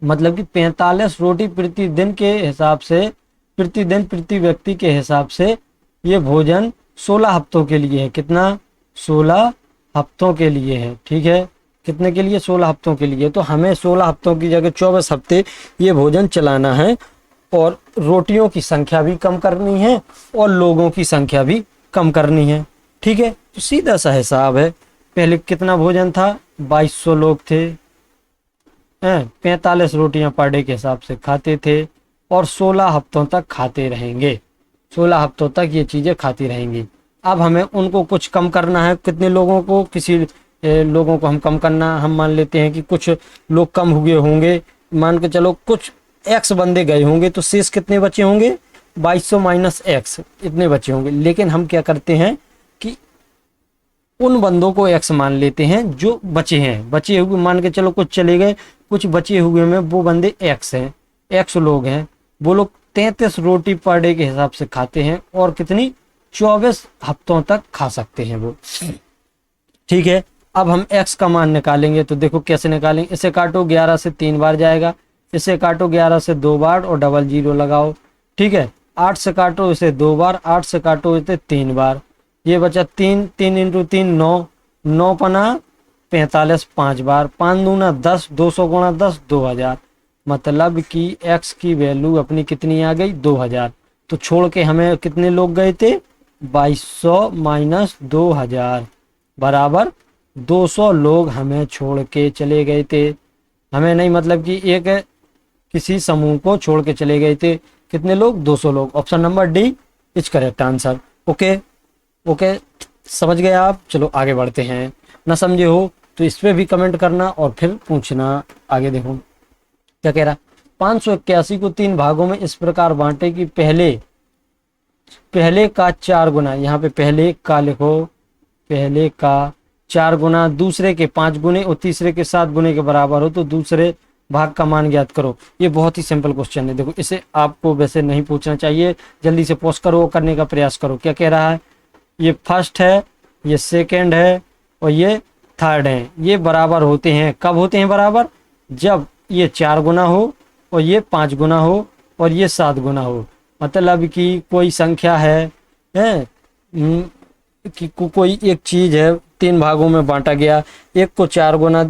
मतलब कि 45 रोटी प्रतिदिन के हिसाब से, प्रतिदिन प्रति व्यक्ति के हिसाब से ये भोजन 16 हफ्तों के लिए है। कितना, 16 हफ्तों के लिए है। ठीक है, कितने के लिए, 16 हफ्तों के लिए। तो हमें 16 हफ्तों की जगह 24 हफ्ते ये भोजन चलाना है, और रोटियों की संख्या भी कम करनी है और लोगों की संख्या भी कम करनी है। ठीक है, तो सीधा सा हिसाब है। पहले कितना भोजन था, 2200 लोग थे, 45 रोटियां पर डे के हिसाब से खाते थे, और 16 हफ्तों तक खाते रहेंगे। 16 हफ्तों तक ये चीजें खाती रहेंगी। अब हमें उनको कुछ कम करना है। कितने लोगों को, किसी लोगों को हम कम करना, हम मान लेते हैं कि कुछ लोग कम हुए होंगे, मान के चलो कुछ एक्स बंदे गए होंगे, तो शेष कितने बचे होंगे, 2200 माइनस एक्स, इतने बचे होंगे। लेकिन हम क्या करते हैं कि उन बंदों को एक्स मान लेते हैं जो बचे हैं। बचे हुए मान के चलो कुछ चले गए, कुछ बचे हुए में वो बंदे एक्स हैं, एक्स लोग हैं। वो लोग 33 रोटी पर डे के हिसाब से खाते हैं, और कितनी, 24 हफ्तों तक खा सकते हैं वो। ठीक है, अब हम x का मान निकालेंगे। तो देखो कैसे निकालेंगे, इसे काटो, 11 से 3 बार जाएगा। इसे काटो 11 से 2 बार और डबल जीरो लगाओ। ठीक है, 8 से काटो इसे 2 बार, 8 से काटो इसे 3 बार। ये बचा 3, 3 इंटू 3 9, 9 पना 45 5 बार, 5 दूना 10, 200 गुणा 10 2000। मतलब कि x की वैल्यू अपनी कितनी आ गई, 2000। तो छोड़ के हमें कितने लोग गए थे, 2200 माइनस 2000 बराबर 200 लोग हमें छोड़ के चले गए थे। हमें नहीं, मतलब कि एक किसी समूह को छोड़ के चले गए थे। कितने लोग, 200 लोग। Option number D is correct answer. Okay okay, समझ गए आप। चलो आगे बढ़ते हैं। ना समझे हो तो इस पे भी कमेंट करना और फिर पूछना। आगे देखो क्या कह रहा, 581 को 3 भागों में इस प्रकार बांटे कि पहले का 4 गुना, यहाँ पे पहले का लिखो, पहले का 4 गुना, दूसरे के 5 गुने और तीसरे के 7 गुने के बराबर हो, तो दूसरे भाग का मान ज्ञात करो। ये बहुत ही सिंपल क्वेश्चन है। देखो इसे आपको वैसे नहीं पूछना चाहिए, जल्दी से पॉज करो, करने का प्रयास करो। क्या कह रहा है, ये फर्स्ट है, ये सेकेंड है और ये थर्ड है। ये बराबर होते हैं, कब होते हैं बराबर, जब ये 4 गुना हो और ये 5 गुना हो और ये 7 गुना हो। मतलब कि कोई संख्या है कि कोई एक चीज है 3 भागों में बांटा गया, एक को 4 गुना,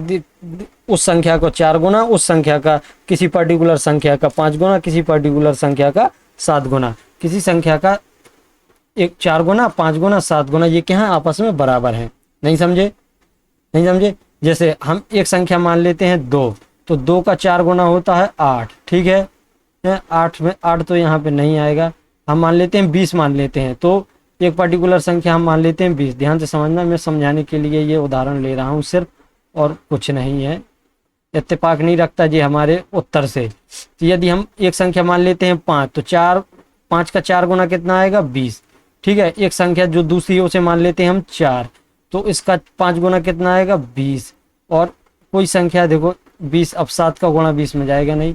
उस संख्या को 4 गुना, उस संख्या का, किसी पर्टिकुलर संख्या का 5 गुना, किसी पर्टिकुलर संख्या का 7 गुना, किसी संख्या का एक 4 गुना 5 गुना 7 गुना, ये क्या है, आपस में बराबर है। नहीं समझे, नहीं समझे। जैसे हम एक संख्या मान लेते हैं 2, तो 2 का 4 गुना होता है 8, ठीक है। 8 में 8 तो यहाँ पे नहीं आएगा, हम मान लेते हैं 20 मान लेते हैं। तो एक पर्टिकुलर संख्या हम मान लेते हैं 20। ध्यान से समझना, मैं समझाने के लिए ये उदाहरण ले रहा हूँ सिर्फ, और कुछ नहीं है, इत्तेफाक नहीं रखता जी हमारे उत्तर से। तो यदि हम एक संख्या मान लेते हैं 5, तो 5 का 4 गुना कितना आएगा 20, ठीक है। एक संख्या जो दूसरी है उसे मान लेते हैं हम 4, तो इसका 5 गुना कितना आएगा 20। और कोई संख्या देखो 20, अब 7 का गुणा 20 में जाएगा नहीं,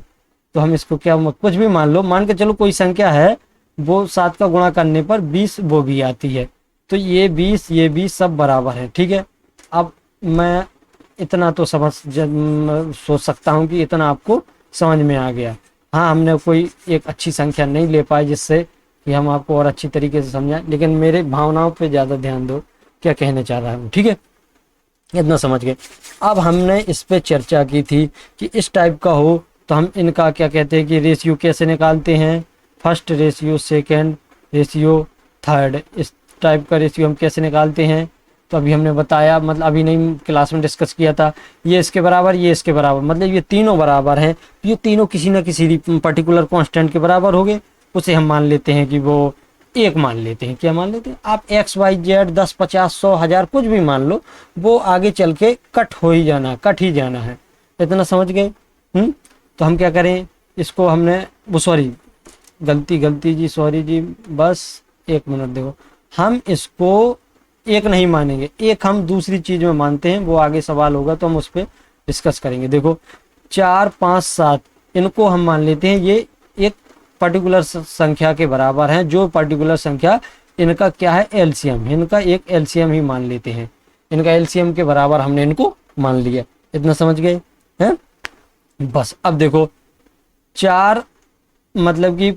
तो हम इसको क्या, कुछ भी मान लो, मान के चलो कोई संख्या है वो 7 का गुणा करने पर 20 वो भी आती है। तो ये 20 सब बराबर है, ठीक है। अब मैं इतना तो सोच सकता हूँ कि इतना आपको समझ में आ गया। हाँ, हमने कोई एक अच्छी संख्या नहीं ले पाए जिससे कि हम आपको और अच्छी तरीके से समझाएं, लेकिन मेरे भावनाओं पे ज़्यादा ध्यान दो, क्या कहने चाह रहा हूँ, ठीक है। इतना समझ गए। अब हमने इस पे चर्चा की थी कि इस टाइप का हो तो हम इनका क्या कहते हैं कि रेशियो कैसे निकालते हैं, first ratio, second ratio, third, इस टाइप का रेशियो हम कैसे निकालते हैं। तो अभी हमने बताया, मतलब अभी नहीं, क्लास में डिस्कस किया था, ये इसके बराबर, ये इसके बराबर, मतलब ये तीनों बराबर हैं, तो ये तीनों किसी न किसी पर्टिकुलर कांस्टेंट के बराबर हो गए। उसे हम मान लेते हैं कि वो एक मान लेते हैं, क्या मान लेते हैं, आप एक्स वाई जेड 10 50 100 1000 कुछ भी मान लो, वो आगे चल के कट ही जाना है। इतना समझ गए। तो हम क्या करें, इसको हमने वो सॉरी गलती जी, सॉरी जी, बस एक मिनट देखो, हम इसको एक नहीं मानेंगे, एक हम दूसरी चीज में मानते हैं, वो आगे सवाल होगा तो हम उस पर डिस्कस करेंगे। देखो 4 5 7 इनको हम मान लेते हैं ये एक पर्टिकुलर संख्या के बराबर हैं, जो पर्टिकुलर संख्या इनका क्या है एलसीएम, इनका एक एलसीएम ही मान लेते हैं, इनका एलसीएम के बराबर हमने इनको मान लिया। इतना समझ गए हैं। बस अब देखो 4 मतलब कि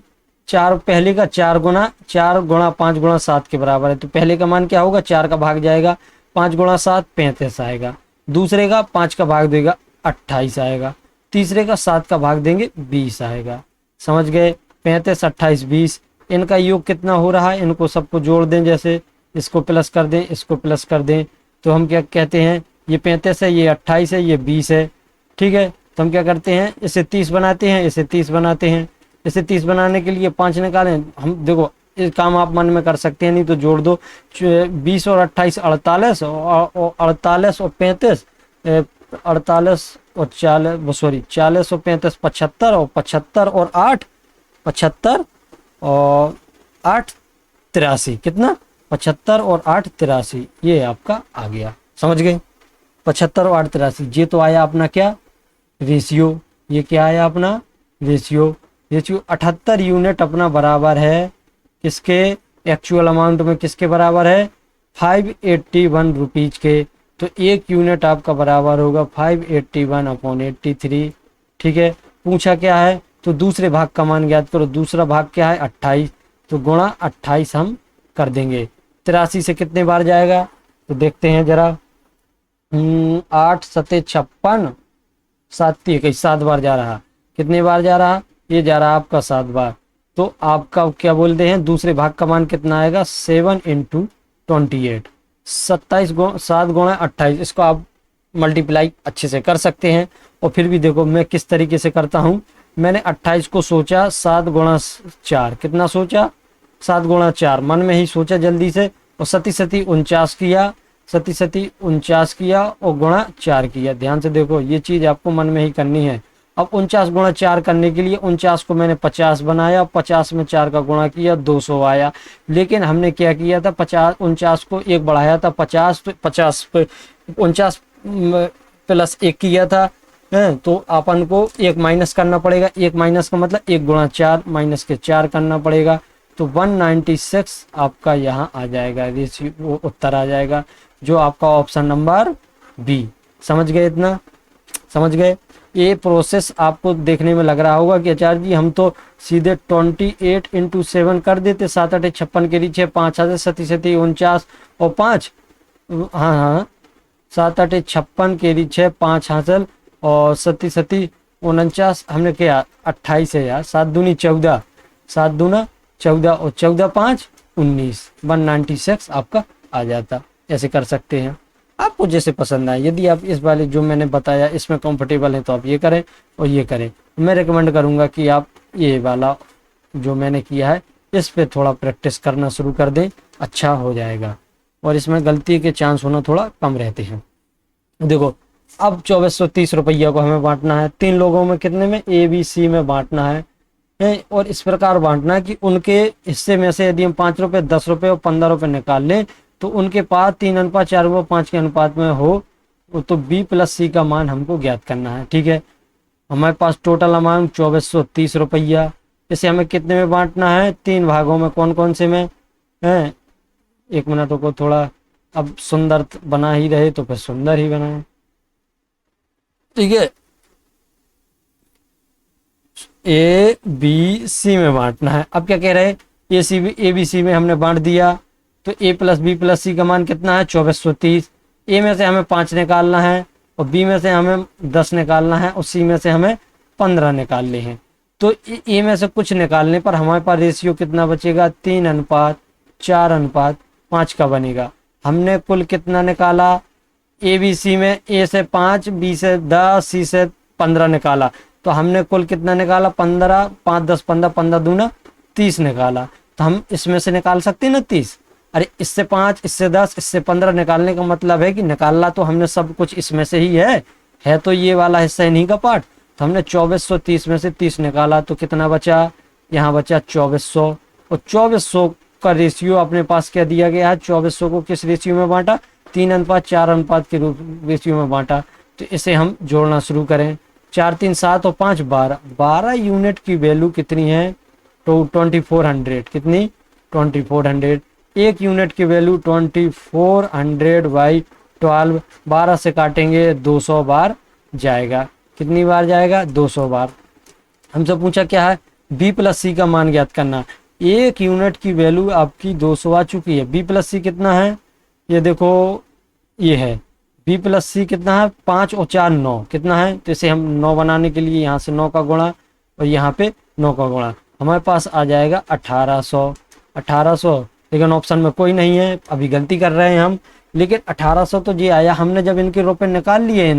4 पहले का 4 गुना 5 गुणा 7 के बराबर है, तो पहले का मान क्या होगा, 4 का भाग जाएगा, 5 गुणा 7 35 आएगा, दूसरे का 5 का भाग देगा 28 आएगा, तीसरे का 7 का भाग देंगे 20 आएगा। समझ गए, 35 28 20, इनका योग कितना हो रहा है, इनको सबको जोड़ दें, जैसे इसको प्लस कर दें, इसको प्लस कर दें, तो हम क्या कहते हैं, ये 35 है, ये 28 है, ये 20 है, ठीक है। तो हम क्या करते हैं, इसे 30 बनाते हैं, इसे 30 बनाते हैं, इसे 30 बनाने के लिए 5 निकालें। हम देखो इस काम आप मन में कर सकते हैं, नहीं तो जोड़ दो, 20 और 28 48, और 48 और 35 48 और 40 सॉरी 40 और 35 75, और 75 और 8 75 और 8 83, कितना 75 और 8 83, ये आपका आ गया। समझ गए, 75 और 8 83, ये तो आया अपना क्या रेशियो, ये क्या आया अपना रेशियो। 78 यूनिट अपना बराबर है किसके, एक्चुअल अमाउंट में किसके बराबर है 581 रुपीज के। तो एक यूनिट आपका बराबर होगा 581/83, ठीक है। पूछा क्या है, तो दूसरे भाग का मान ज्ञात करो, दूसरा भाग क्या है 28, तो गुणा 28 हम कर देंगे। 83 से कितने बार जाएगा, तो देखते हैं जरा, 8 7 56, 7 21 7 बार जा रहा, कितने बार जा रहा, ये जा रहा आपका 7 बार। तो आपका क्या बोलते हैं, दूसरे भाग का मान कितना आएगा 7 × 28, 7 गुणा 28, इसको आप मल्टीप्लाई अच्छे से कर सकते हैं। और फिर भी देखो मैं किस तरीके से करता हूँ, मैंने 28 को सोचा 7 गुणा 4, कितना सोचा 7 गुणा 4, मन में ही सोचा जल्दी से, और 7 49 किया, 7 49 किया और गुणा 4 किया। ध्यान से देखो ये चीज़ आपको मन में ही करनी है। अब 49 गुणा 4 करने के लिए 49 को मैंने 50 बनाया, 50 में 4 का गुणा किया 200 आया। लेकिन हमने क्या किया था, 49 को 1 बढ़ाया था, 50 पे 49 प्लस 1 किया था, तो अपन को 1 माइनस करना पड़ेगा। 1 माइनस का मतलब 1 गुणा 4 माइनस के 4 करना पड़ेगा, तो 196 आपका यहाँ आ जाएगा, रेशियो उत्तर आ जाएगा, जो आपका ऑप्शन नंबर बी। समझ गए, इतना समझ गए। ये प्रोसेस आपको देखने में लग रहा होगा कि आचार्य जी हम तो सीधे 28 × 7 कर देते, 7 8 56 के नीचे 5 आते, 7 7 49 और 5, हाँ 7 8 56 के नीचे 5 हासिल और 7 7 49, हमने क्या 28 है यार, 7 दूनी 14, 7 दूना 14 और 14 5 19, 196 आपका आ जाता। ऐसे कर सकते हैं, आपको जैसे पसंद आए। यदि आप इस वाले जो मैंने बताया इसमें कंफर्टेबल हैं तो आप ये करें और ये करें। मैं रिकमेंड करूँगा कि आप ये वाला जो मैंने किया है इस पे थोड़ा प्रैक्टिस करना शुरू कर दें, अच्छा हो जाएगा और इसमें गलती के चांस होना थोड़ा कम रहते हैं। देखो अब 2430 रुपया को हमें बांटना है 3 लोगों में, कितने में, ABC में बांटना है। और इस प्रकार बांटना है कि उनके हिस्से में से यदि हम 5 रुपये, 10 रुपये और 15 रुपये निकाल लें तो उनके पास 3:4/5 के अनुपात में हो, तो B + C का मान हमको ज्ञात करना है। ठीक है, हमारे पास टोटल अमाउंट 2430 रुपया। इसे हमें कितने में बांटना है, 3 भागों में। कौन कौन से में है, 1 मिनट को थोड़ा, अब सुंदर बना ही रहे तो फिर सुंदर ही बनाए। ठीक है, ABC में बांटना है। अब क्या कह रहे हैं, ABC में हमने बांट दिया तो A + B + C का मान कितना है, 2430। A में से हमें 5 निकालना है और B में से हमें 10 निकालना है और C में से हमें 15 निकालने हैं। तो A में से कुछ निकालने पर हमारे पास रेशियो कितना बचेगा, 3:4:5 का बनेगा। हमने कुल कितना निकाला, ABC में A से 5, B से 10, C से 15 निकाला। तो हमने कुल कितना निकाला, 15, 5 10 15, 15 दूना 30 निकाला। तो हम इसमें से निकाल सकते हैं ना 30। अरे इससे 5, इससे 10, इससे 15 निकालने का मतलब है कि निकालना तो हमने सब कुछ इसमें से ही है तो ये वाला हिस्सा इन्हीं का पार्ट। तो हमने 2430 में से 30 निकाला तो कितना बचा, यहाँ बचा 2400। और 2400 का रेशियो अपने पास क्या दिया गया है, 2400 को किस रेशियो में बांटा, 3:4 के रेशियो में बांटा। तो इसे हम जोड़ना शुरू करें, 4 3 7 और 5 12, 12 यूनिट की वैल्यू कितनी है, तो 2400। कितनी, 2400। 1 यूनिट की वैल्यू 2400/12, 12 से काटेंगे 200 बार जाएगा। कितनी बार जाएगा, 200 बार। हमसे पूछा क्या है, B + C का मान ज्ञात करना। 1 यूनिट की वैल्यू आपकी 200 आ चुकी है। B + C कितना है, ये देखो ये है। B + C कितना है, 5 और 4 9, कितना है, तो इसे हम 9 बनाने के लिए यहाँ से 9 का गुणा और यहाँ पे 9 का गुणा, हमारे पास आ जाएगा 1800। 1800, लेकिन ऑप्शन में कोई नहीं है, अभी गलती कर रहे हैं हम। लेकिन 1800 तो ये आया, हमने जब इनके रुपए निकाल लिए,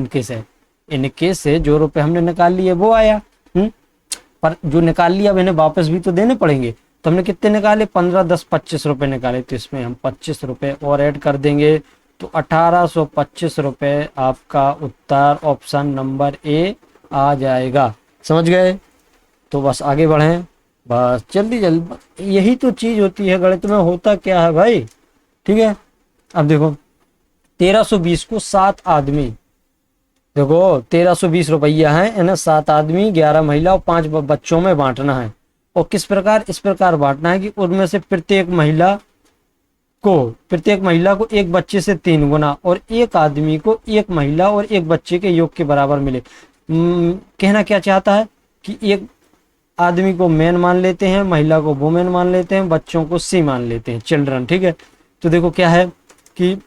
इनके से जो रुपए हमने निकाल लिए वो आया। पर जो निकाल लिया अब इन्हें वापस भी तो देने पड़ेंगे। तो हमने कितने निकाले, 15 10 25 रुपए निकाले। तो इसमें हम 25 रुपए और ऐड कर देंगे तो 1825 रुपए आपका उत्तर ऑप्शन नंबर A आ जाएगा। समझ गए, तो बस आगे बढ़ें, बस जल्दी जल्दी। यही तो चीज होती है गणित में, होता क्या है भाई। ठीक है, अब देखो 1320 को 7 आदमी, देखो 1320 रुपया है, इन्हें 7 आदमी, 11 महिला और 5 बच्चों में बांटना है। और किस प्रकार, इस प्रकार बांटना है कि उनमें से प्रत्येक महिला को एक बच्चे से 3 गुना और एक आदमी को एक महिला और एक बच्चे के योग के बराबर मिले। कहना क्या चाहता है कि एक आदमी को मैन मान लेते हैं, महिला को वुमेन मान लेते हैं, बच्चों को सी मान लेते हैं, चिल्ड्रन। ठीक है, तो देखो क्या है कि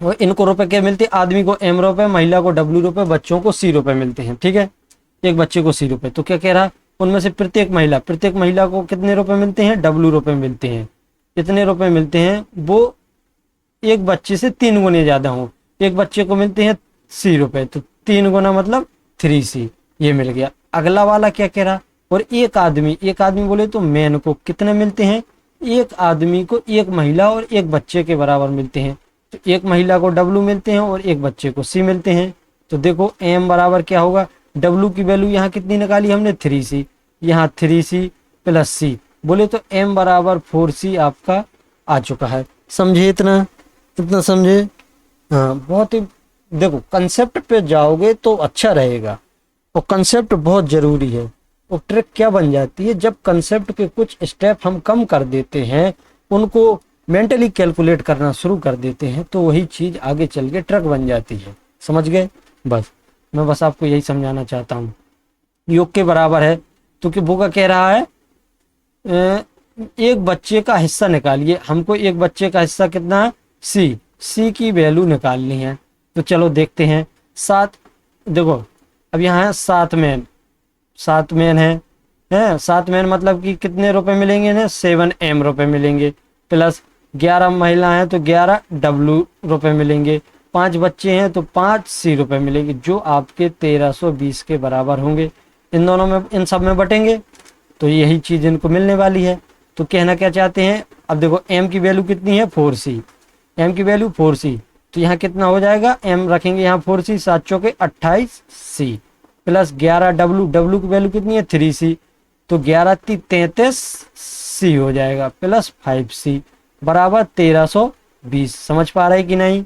वो इनको रुपए क्या मिलते हैं, आदमी को M रुपए, महिला को W रुपए, बच्चों को C रुपए मिलते हैं। ठीक है, एक बच्चे को C रुपए। तो क्या कह रहा, उनमें से प्रत्येक महिला को कितने रुपए मिलते हैं, W रुपए मिलते हैं। इतने रुपए मिलते हैं, वो एक बच्चे से 3 गुने ज्यादा हो। एक बच्चे को मिलते हैं C रुपए, तो 3 गुना मतलब 3C, ये मिल गया। अगला वाला क्या कह रहा, और एक आदमी बोले तो मैन को कितने मिलते हैं, एक आदमी को एक महिला और एक बच्चे के बराबर मिलते हैं। तो एक महिला को W मिलते हैं और एक बच्चे को C मिलते हैं। तो देखो M बराबर क्या होगा, W की वैल्यू यहाँ कितनी निकाली हमने, 3C, यहाँ 3C + C, बोले तो M बराबर 4C आपका आ चुका है। समझे, इतना समझे, हाँ। बहुत ही देखो, कंसेप्ट पे जाओगे तो अच्छा रहेगा, और कंसेप्ट बहुत जरूरी है। और ट्रिक क्या बन जाती है, जब कंसेप्ट के कुछ स्टेप हम कम कर देते हैं, उनको मेंटली कैलकुलेट करना शुरू कर देते हैं, तो वही चीज आगे चल के ट्रिक बन जाती है। समझ गए, बस मैं बस आपको यही समझाना चाहता हूँ। योग के बराबर है तो कि वो का कह रहा है एक बच्चे का हिस्सा निकालिए। हमको एक बच्चे का हिस्सा कितना है, C की वैल्यू निकालनी है। तो चलो देखते हैं। 7, देखो अब यहाँ है 7 मैन है 7 मैन, मतलब कि कितने रुपए मिलेंगे इन्हें, 7M रुपए मिलेंगे, प्लस 11 महिला हैं तो 11 W रुपए मिलेंगे। 5 बच्चे हैं तो 5 सी रुपए मिलेगी, जो आपके 1320 के बराबर होंगे। इन दोनों में, इन सब में बटेंगे तो यही चीज़ इनको मिलने वाली है। तो कहना क्या चाहते हैं, अब देखो m की वैल्यू कितनी है 4c, m की वैल्यू 4c, तो यहाँ कितना हो जाएगा, m रखेंगे यहाँ 4c, 7 चौके 28c प्लस 11w, w की वैल्यू कितनी है 3c, तो 11 × 33c हो जाएगा प्लस 5c बराबर 1320। समझ पा रहे कि नहीं,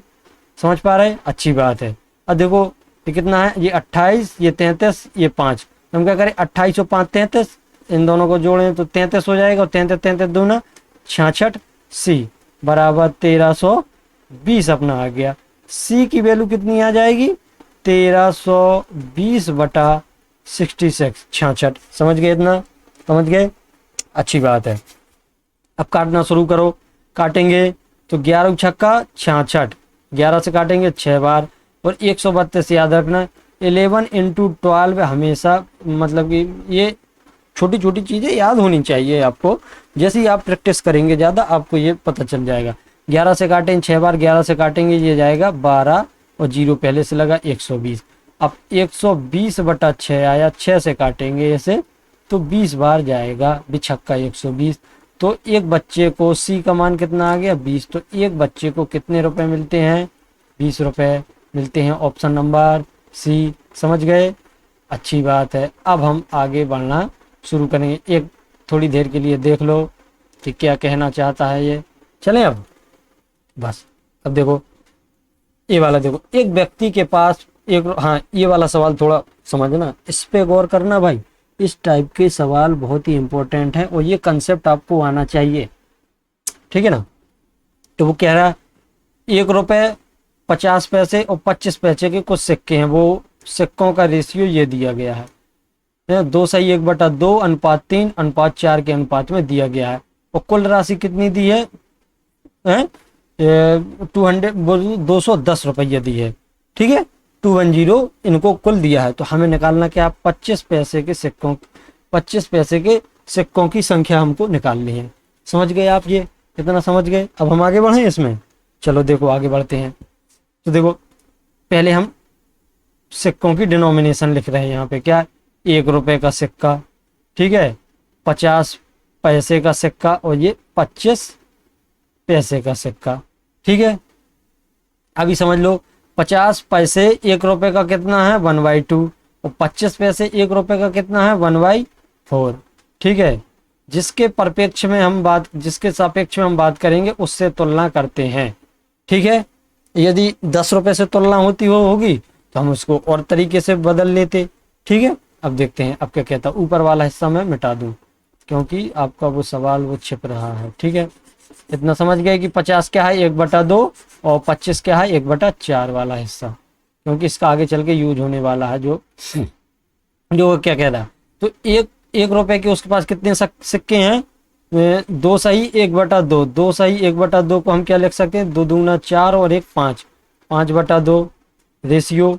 समझ पा रहे, अच्छी बात है। अब देखो ये कितना है, ये 28, ये 33, ये 5, हम क्या करें 28 और 5 33, इन दोनों को जोड़ें तो 33 हो जाएगा, और 33 33 दूना 66c बराबर 1320 अपना आ गया। c की वैल्यू कितनी आ जाएगी 1320 बटा 66, 66। समझ गए, इतना समझ गए, अच्छी बात है। अब काटना शुरू करो, काटेंगे तो 11 छक्का 66, 11 से काटेंगे 6 बार, और 132 याद रखना। 11 × 12 हमेशा, मतलब कि ये छोटी छोटी चीज़ें याद होनी चाहिए आपको, जैसे ही आप प्रैक्टिस करेंगे ज़्यादा आपको ये पता चल जाएगा। 11 से काटेंगे 6 बार, 11 से काटेंगे ये जाएगा 12, और 0 पहले से लगा 120। अब 120 बटा 6 आया, 6 से काटेंगे ऐसे तो 20 बार जाएगा, बिछक्का 120। तो एक बच्चे को c का मान कितना आ गया 20, तो एक बच्चे को कितने रुपए मिलते हैं 20 रुपए मिलते हैं, ऑप्शन नंबर सी। समझ गए, अच्छी बात है। अब हम आगे बढ़ना शुरू करेंगे, एक थोड़ी देर के लिए देख लो कि क्या कहना चाहता है ये। चलें अब, बस अब देखो ये वाला, देखो एक व्यक्ति के पास एक, हाँ ये वाला सवाल थोड़ा समझना, इस पे गौर करना भाई, इस टाइप के सवाल बहुत ही इंपॉर्टेंट है और ये कंसेप्ट आपको आना चाहिए, ठीक है ना। तो वो कह रहा है 1 रुपए 50 पैसे और 25 पैसे के कुछ सिक्के हैं, वो सिक्कों का रेशियो ये दिया गया है 2:1/2 अनुपात 3 अनुपात 4 के अनुपात में दिया गया है, और कुल राशि कितनी दी है 210 रुपये दी है, ठीक है 210 इनको कुल दिया है। तो हमें निकालना क्या, 25 पैसे के सिक्कों, 25 पैसे के सिक्कों की संख्या हमको निकालनी है। समझ गए आप, ये कितना समझ गए। अब हम आगे बढ़ें इसमें, चलो देखो आगे बढ़ते हैं। तो देखो पहले हम सिक्कों की डिनोमिनेशन लिख रहे हैं यहाँ पे, क्या 1 रुपए का सिक्का, ठीक है 50 पैसे का सिक्का, और ये 25 पैसे का सिक्का, ठीक है। अभी समझ लो 50 पैसे 1 रुपए का कितना है 1/2, और 25 पैसे 1 रुपए का कितना है 1/4, ठीक है। जिसके सापेक्ष में हम बात करेंगे उससे तुलना करते हैं, ठीक है। यदि 10 रुपए से तुलना होगी तो हम उसको और तरीके से बदल लेते, ठीक है। अब देखते हैं अब क्या कहता है, ऊपर वाला हिस्सा मैं मिटा दूं क्योंकि आपका वो सवाल वो छिप रहा है, ठीक है। इतना समझ गए कि 50 क्या है 1/2 और 25 क्या है 1/4 वाला हिस्सा, क्योंकि इसका आगे चल के यूज होने वाला है जो वो क्या कह रहा है। तो 1 रुपए के उसके पास कितने सिक्के हैं 2 सही 1/2, 2 सही 1/2 को हम क्या लिख सकते हैं 2 दूना 4 और 1 5, 5/2 रेशियो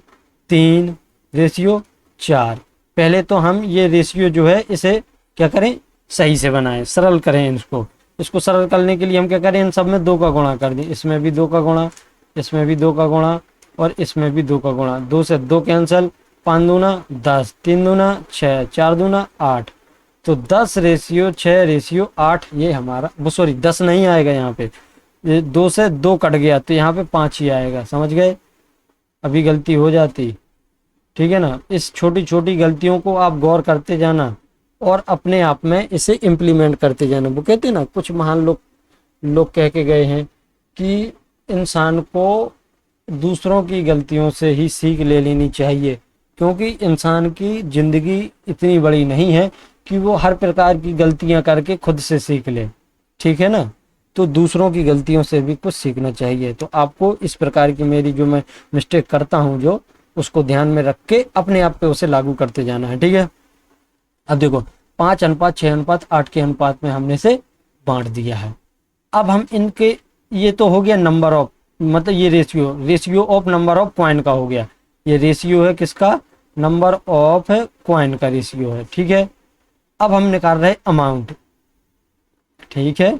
3 रेशियो 4। पहले तो हम ये रेशियो जो है इसे क्या करें सही से बनाएं, सरल करें इसको सरल करने के लिए हम क्या करें इन सब में 2 का गुणा कर दें, इसमें भी 2 का गुणा, इसमें भी 2 का गुणा और इसमें भी 2 का गुणा। 2 से 2 कैंसिल, 5 दूना 10, 3 दूना 6, 4 दूना 8, तो 10 रेशियो 6 रेशियो 8 ये हमारा, वो सॉरी 10 नहीं आएगा यहाँ पे, ये 2 से 2 कट गया तो यहाँ पे 5 ही आएगा। समझ गए, अभी गलती हो जाती, ठीक है ना। इस छोटी छोटी गलतियों को आप गौर करते जाना और अपने आप में इसे इम्प्लीमेंट करते जाना। वो कहते हैं ना कुछ महान लोग कह के गए हैं कि इंसान को दूसरों की गलतियों से ही सीख ले लेनी चाहिए, क्योंकि इंसान की ज़िंदगी इतनी बड़ी नहीं है कि वो हर प्रकार की गलतियां करके खुद से सीख ले, ठीक है ना। तो दूसरों की गलतियों से भी कुछ सीखना चाहिए। तो आपको इस प्रकार की मेरी जो मैं मिस्टेक करता हूँ जो उसको ध्यान में रख के अपने आप पे उसे लागू करते जाना है, ठीक है। अब देखो 5:6:8 के अनुपात में हमने से बांट दिया है। अब हम इनके, ये तो हो गया नंबर ऑफ, मतलब ये ratio of number of coin का हो गया, ये रेशियो है किसका नंबर ऑफ कॉइन का रेशियो है, ठीक है। अब हम निकाल रहे अमाउंट, ठीक है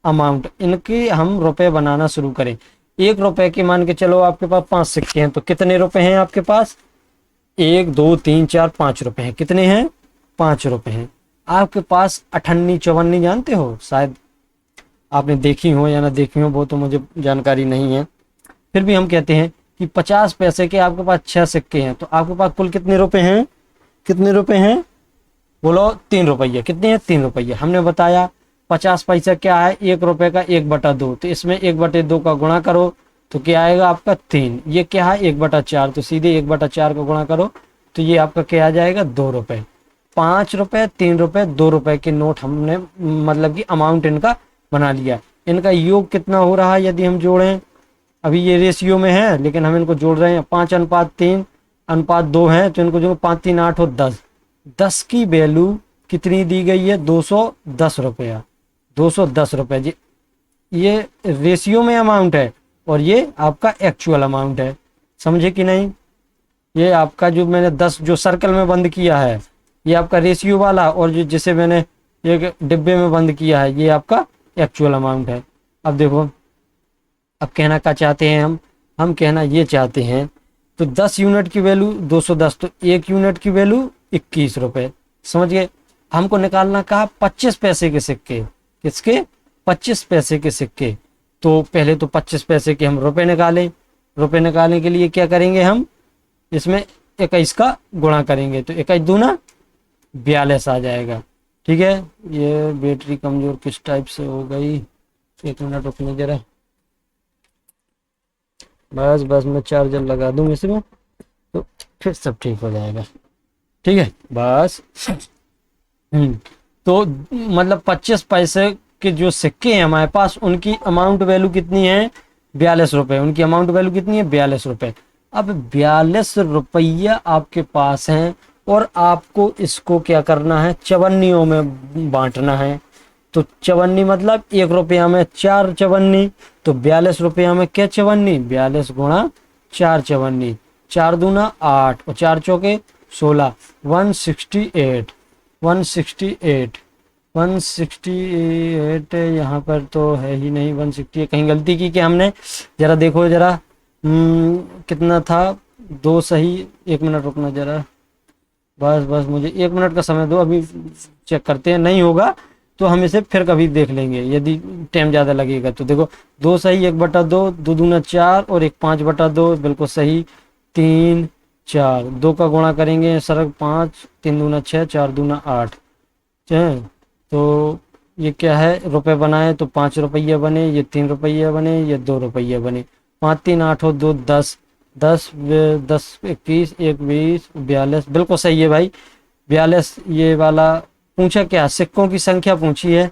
अमाउंट, इनके हम रुपए बनाना शुरू करें। 1 रुपए के मान के चलो आपके पास 5 सिक्के हैं, तो कितने रुपए हैं आपके पास? 1 2 3 4 5 रुपए हैं। कितने हैं? 5 रुपए हैं। आपके पास अठन्नी चौवन्नी जानते हो? शायद आपने देखी हो या ना देखी हो, वो तो मुझे जानकारी नहीं है। फिर भी हम कहते हैं कि 50 पैसे के आपके पास 6 सिक्के हैं, तो आपके पास कुल कितने रुपए हैं? कितने रुपए हैं? बोलो। 3 रुपये। कितने हैं? 3 रुपये। हमने बताया 50 पैसा क्या है? 1 रुपए का 1/2, तो इसमें 1/2 का गुणा करो तो क्या आएगा आपका? 3। ये क्या है? 1/4, तो सीधे 1/4 का गुणा करो तो ये आपका क्या आ जाएगा? 2 रुपए। 5 रुपए, 3 रुपए, 2 रुपए के नोट हमने मतलब कि अमाउंट इनका बना लिया। इनका योग कितना हो रहा है यदि हम जोड़ें? अभी ये रेशियो में है लेकिन हम इनको जोड़ रहे हैं। 5:3:2 है, तो इनको जो 5 3 8 और 10, 10 की वैल्यू कितनी दी गई है? 210 रुपया। 210 रुपये जी, ये रेशियो में अमाउंट है और ये आपका एक्चुअल अमाउंट है। समझे कि नहीं? ये आपका जो मैंने 10 जो सर्कल में बंद किया है ये आपका रेशियो वाला, और जो जिसे मैंने एक डिब्बे में बंद किया है ये आपका एक्चुअल अमाउंट है। अब देखो, अब कहना क्या चाहते हैं हम कहना ये चाहते हैं, तो 10 यूनिट की वैल्यू 210, तो 1 यूनिट की वैल्यू 21 रुपए। समझ गए? हमको निकालना कहा 25 पैसे के सिक्के। किसके? 25 पैसे के सिक्के। तो पहले तो 25 पैसे के हम रुपए निकालें। रुपए निकालने के लिए क्या करेंगे? हम इसमें 21 का गुणा करेंगे, तो 21 दूना 42 आ जाएगा। ठीक है। ये बैटरी कमजोर किस टाइप से हो गई? 1 मिनट रुकने जरा। बस मैं चार्जर लगा दूं इसमें तो फिर सब ठीक हो जाएगा। ठीक है बस। तो मतलब 25 पैसे के जो सिक्के हैं हमारे पास, उनकी अमाउंट वैल्यू कितनी है? 42 रुपए। उनकी अमाउंट वैल्यू कितनी है? 42 रुपए। अब 42 रुपया आपके पास हैं और आपको इसको क्या करना है? चवन्नियों में बांटना है। तो चवन्नी मतलब 1 रुपया में 4 चवन्नी, तो 42 रुपया में क्या चवन्नी? 42 गुणा 4 चवन्नी। 4 दूना 8 और 4 चौके 16। 168 168 168। यहाँ पर तो है ही नहीं 168, कहीं गलती की क्या हमने? जरा देखो जरा। कितना था? 2 सही। 1 मिनट रुकना जरा। बस मुझे 1 मिनट का समय दो, अभी चेक करते हैं। नहीं होगा तो हम इसे फिर कभी देख लेंगे यदि टाइम ज़्यादा लगेगा तो। देखो 2 सही, 1/2, 2 दूना 4 और 1 5/2, बिल्कुल सही। 3 4, 2 का गुणा करेंगे सरक 5, 3 दूना 6, 4 दूना 8। तो ये क्या है? रुपए बनाए तो 5 रुपये बने, ये 3 रुपये बने, ये 2 रुपये बने। 5 3 8 और 2 10, 10 10 21 1 20 42, बिल्कुल सही है भाई 42। ये वाला पूछा क्या? सिक्कों की संख्या पूछी है,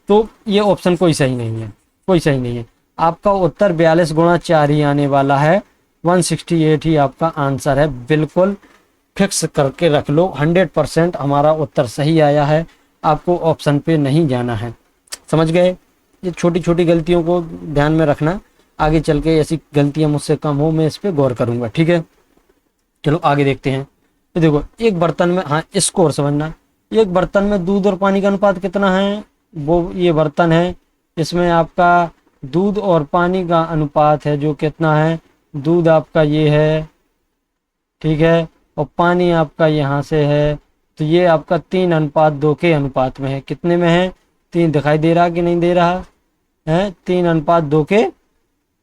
तो ये ऑप्शन कोई सही नहीं है, कोई सही नहीं है। आपका उत्तर 42 गुणा 4 ही आने वाला है। 168 ही आपका आंसर है। बिल्कुल फिक्स करके रख लो, 100% हमारा उत्तर सही आया है। आपको ऑप्शन पे नहीं जाना है। समझ गए? ये छोटी छोटी गलतियों को ध्यान में रखना, आगे चल के ऐसी गलतियां मुझसे कम हो, मैं इस पे गौर करूंगा। ठीक है, चलो आगे देखते हैं। तो देखो एक बर्तन में, हाँ इसको और समझना, एक बर्तन में दूध और पानी का अनुपात कितना है? वो ये बर्तन है, इसमें आपका दूध और पानी का अनुपात है जो कितना है? दूध आपका ये है, ठीक है, और पानी आपका यहाँ से है, तो ये आपका 3:2 के अनुपात में है। कितने में है? 3 दिखाई दे रहा कि नहीं दे रहा है? 3:2 के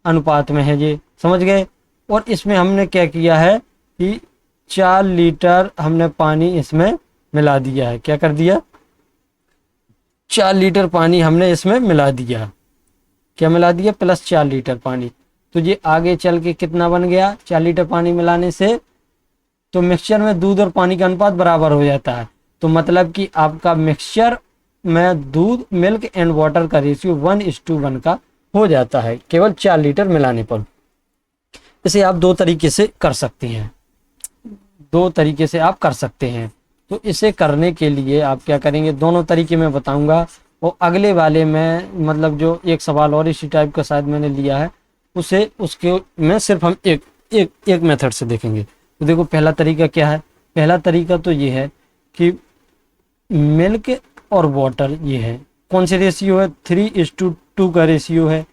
अनुपात में है ये। समझ गए? और इसमें हमने क्या किया है कि 4 लीटर हमने पानी इसमें मिला दिया है। क्या कर दिया? 4 लीटर पानी हमने इसमें मिला दिया। क्या मिला दिया? प्लस 4 लीटर पानी। तो ये आगे चल के कितना बन गया? 4 लीटर पानी मिलाने से तो मिक्सचर में दूध और पानी का अनुपात बराबर हो जाता है। तो मतलब कि आपका मिक्सचर में दूध, मिल्क एंड वाटर का रेशियो 1:1 का हो जाता है केवल 4 लीटर मिलाने पर। इसे आप 2 तरीके से कर सकते हैं, 2 तरीके से आप कर सकते हैं। तो इसे करने के लिए आप क्या करेंगे? दोनों तरीके मैं बताऊंगा, और अगले वाले में मतलब जो एक सवाल और इसी टाइप का शायद मैंने लिया है, उसे उसके में सिर्फ हम एक मेथड से देखेंगे। तो देखो पहला तरीका क्या है? पहला तरीका तो ये है कि मिल्क और वाटर ये है, कौन से रेशियो है? 3:2 का रेशियो है।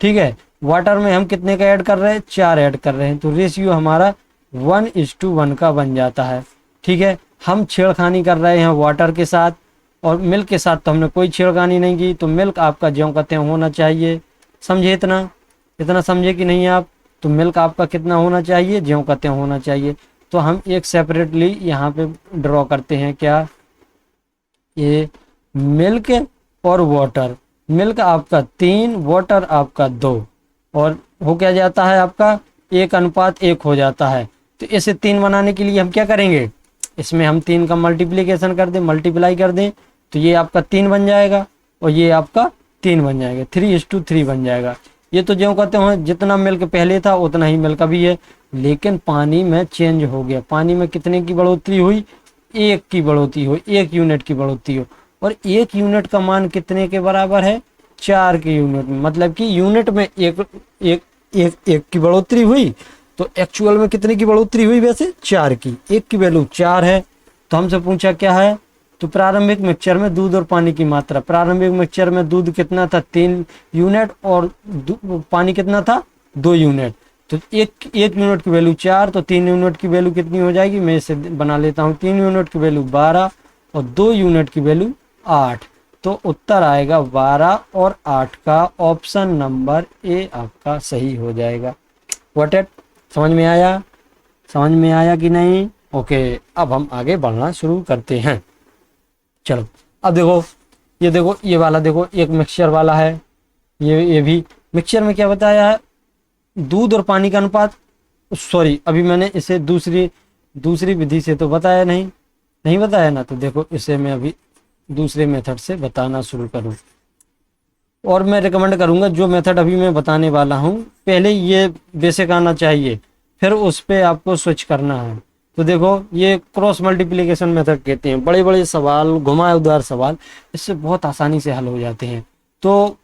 ठीक है, वाटर में हम कितने का ऐड कर रहे हैं, 4 ऐड कर रहे हैं, तो रेशियो हमारा 1:1 का बन जाता है। ठीक है, हम छेड़खानी कर रहे हैं वाटर के साथ, और मिल्क के साथ तो हमने कोई छेड़खानी नहीं की, तो मिल्क आपका ज्यों का त्यों होना चाहिए। समझे इतना, इतना समझे कि नहीं आप? तो मिल्क आपका कितना होना चाहिए, ज्यों का त्यों होना चाहिए। तो हम एक सेपरेटली यहाँ पे ड्रॉ करते हैं, क्या, ये मिल्क और वाटर। मिल्क आपका 3, वाटर आपका 2, और हो क्या जाता है आपका 1:1 हो जाता है। तो इसे 3 बनाने के लिए हम क्या करेंगे, इसमें हम 3 का मल्टीप्लिकेशन कर दें, मल्टीप्लाई कर दें, तो ये आपका 3 बन जाएगा और ये आपका 3 बन जाएगा, 3:3 बन जाएगा। ये तो जो कहते हैं जितना मिल्क पहले था उतना ही मिल्क अभी है, लेकिन पानी में चेंज हो गया। पानी में कितने की बढ़ोतरी हुई, 1 की बढ़ोतरी हुई, 1 यूनिट की बढ़ोतरी हो, और 1 यूनिट का मान कितने के बराबर है, 4 के यूनिट में। मतलब कि यूनिट में एक की बढ़ोतरी हुई, तो एक्चुअल में कितने की बढ़ोतरी हुई, वैसे 4 की। 1 की वैल्यू 4 है, तो हमसे पूछा क्या है, तो प्रारंभिक मिक्सचर में दूध और पानी की मात्रा। प्रारंभिक मिक्सचर में दूध कितना था, 3 यूनिट, और पानी कितना था, 2 यूनिट। तो एक यूनिट की वैल्यू 4, तो 3 यूनिट की वैल्यू कितनी हो जाएगी, मैं इसे बना लेता हूँ। 3 यूनिट की वैल्यू 12 और 2 यूनिट की वैल्यू 8। तो उत्तर आएगा 12 और 8 का, ऑप्शन नंबर ए आपका सही हो जाएगा। व्हाट इट, समझ में आया, समझ में आया कि नहीं? ओके, अब हम आगे बढ़ना शुरू करते हैं। चलो अब देखो, ये देखो, ये वाला देखो, एक मिक्सचर वाला है, ये भी मिक्सचर में क्या बताया है, दूध और पानी का अनुपात। सॉरी, अभी मैंने इसे दूसरी विधि से तो बताया नहीं बताया ना, तो देखो इसे मैं अभी दूसरे मेथड से बताना शुरू करूं, और मैं रिकमेंड करूंगा जो मेथड अभी मैं बताने वाला हूं, पहले ये बेसिक आना चाहिए, फिर उस पर आपको स्विच करना है। तो देखो, ये क्रॉस मल्टीप्लिकेशन मेथड कहते हैं। बड़े बड़े सवाल, घुमावदार सवाल, इससे बहुत आसानी से हल हो जाते हैं। तो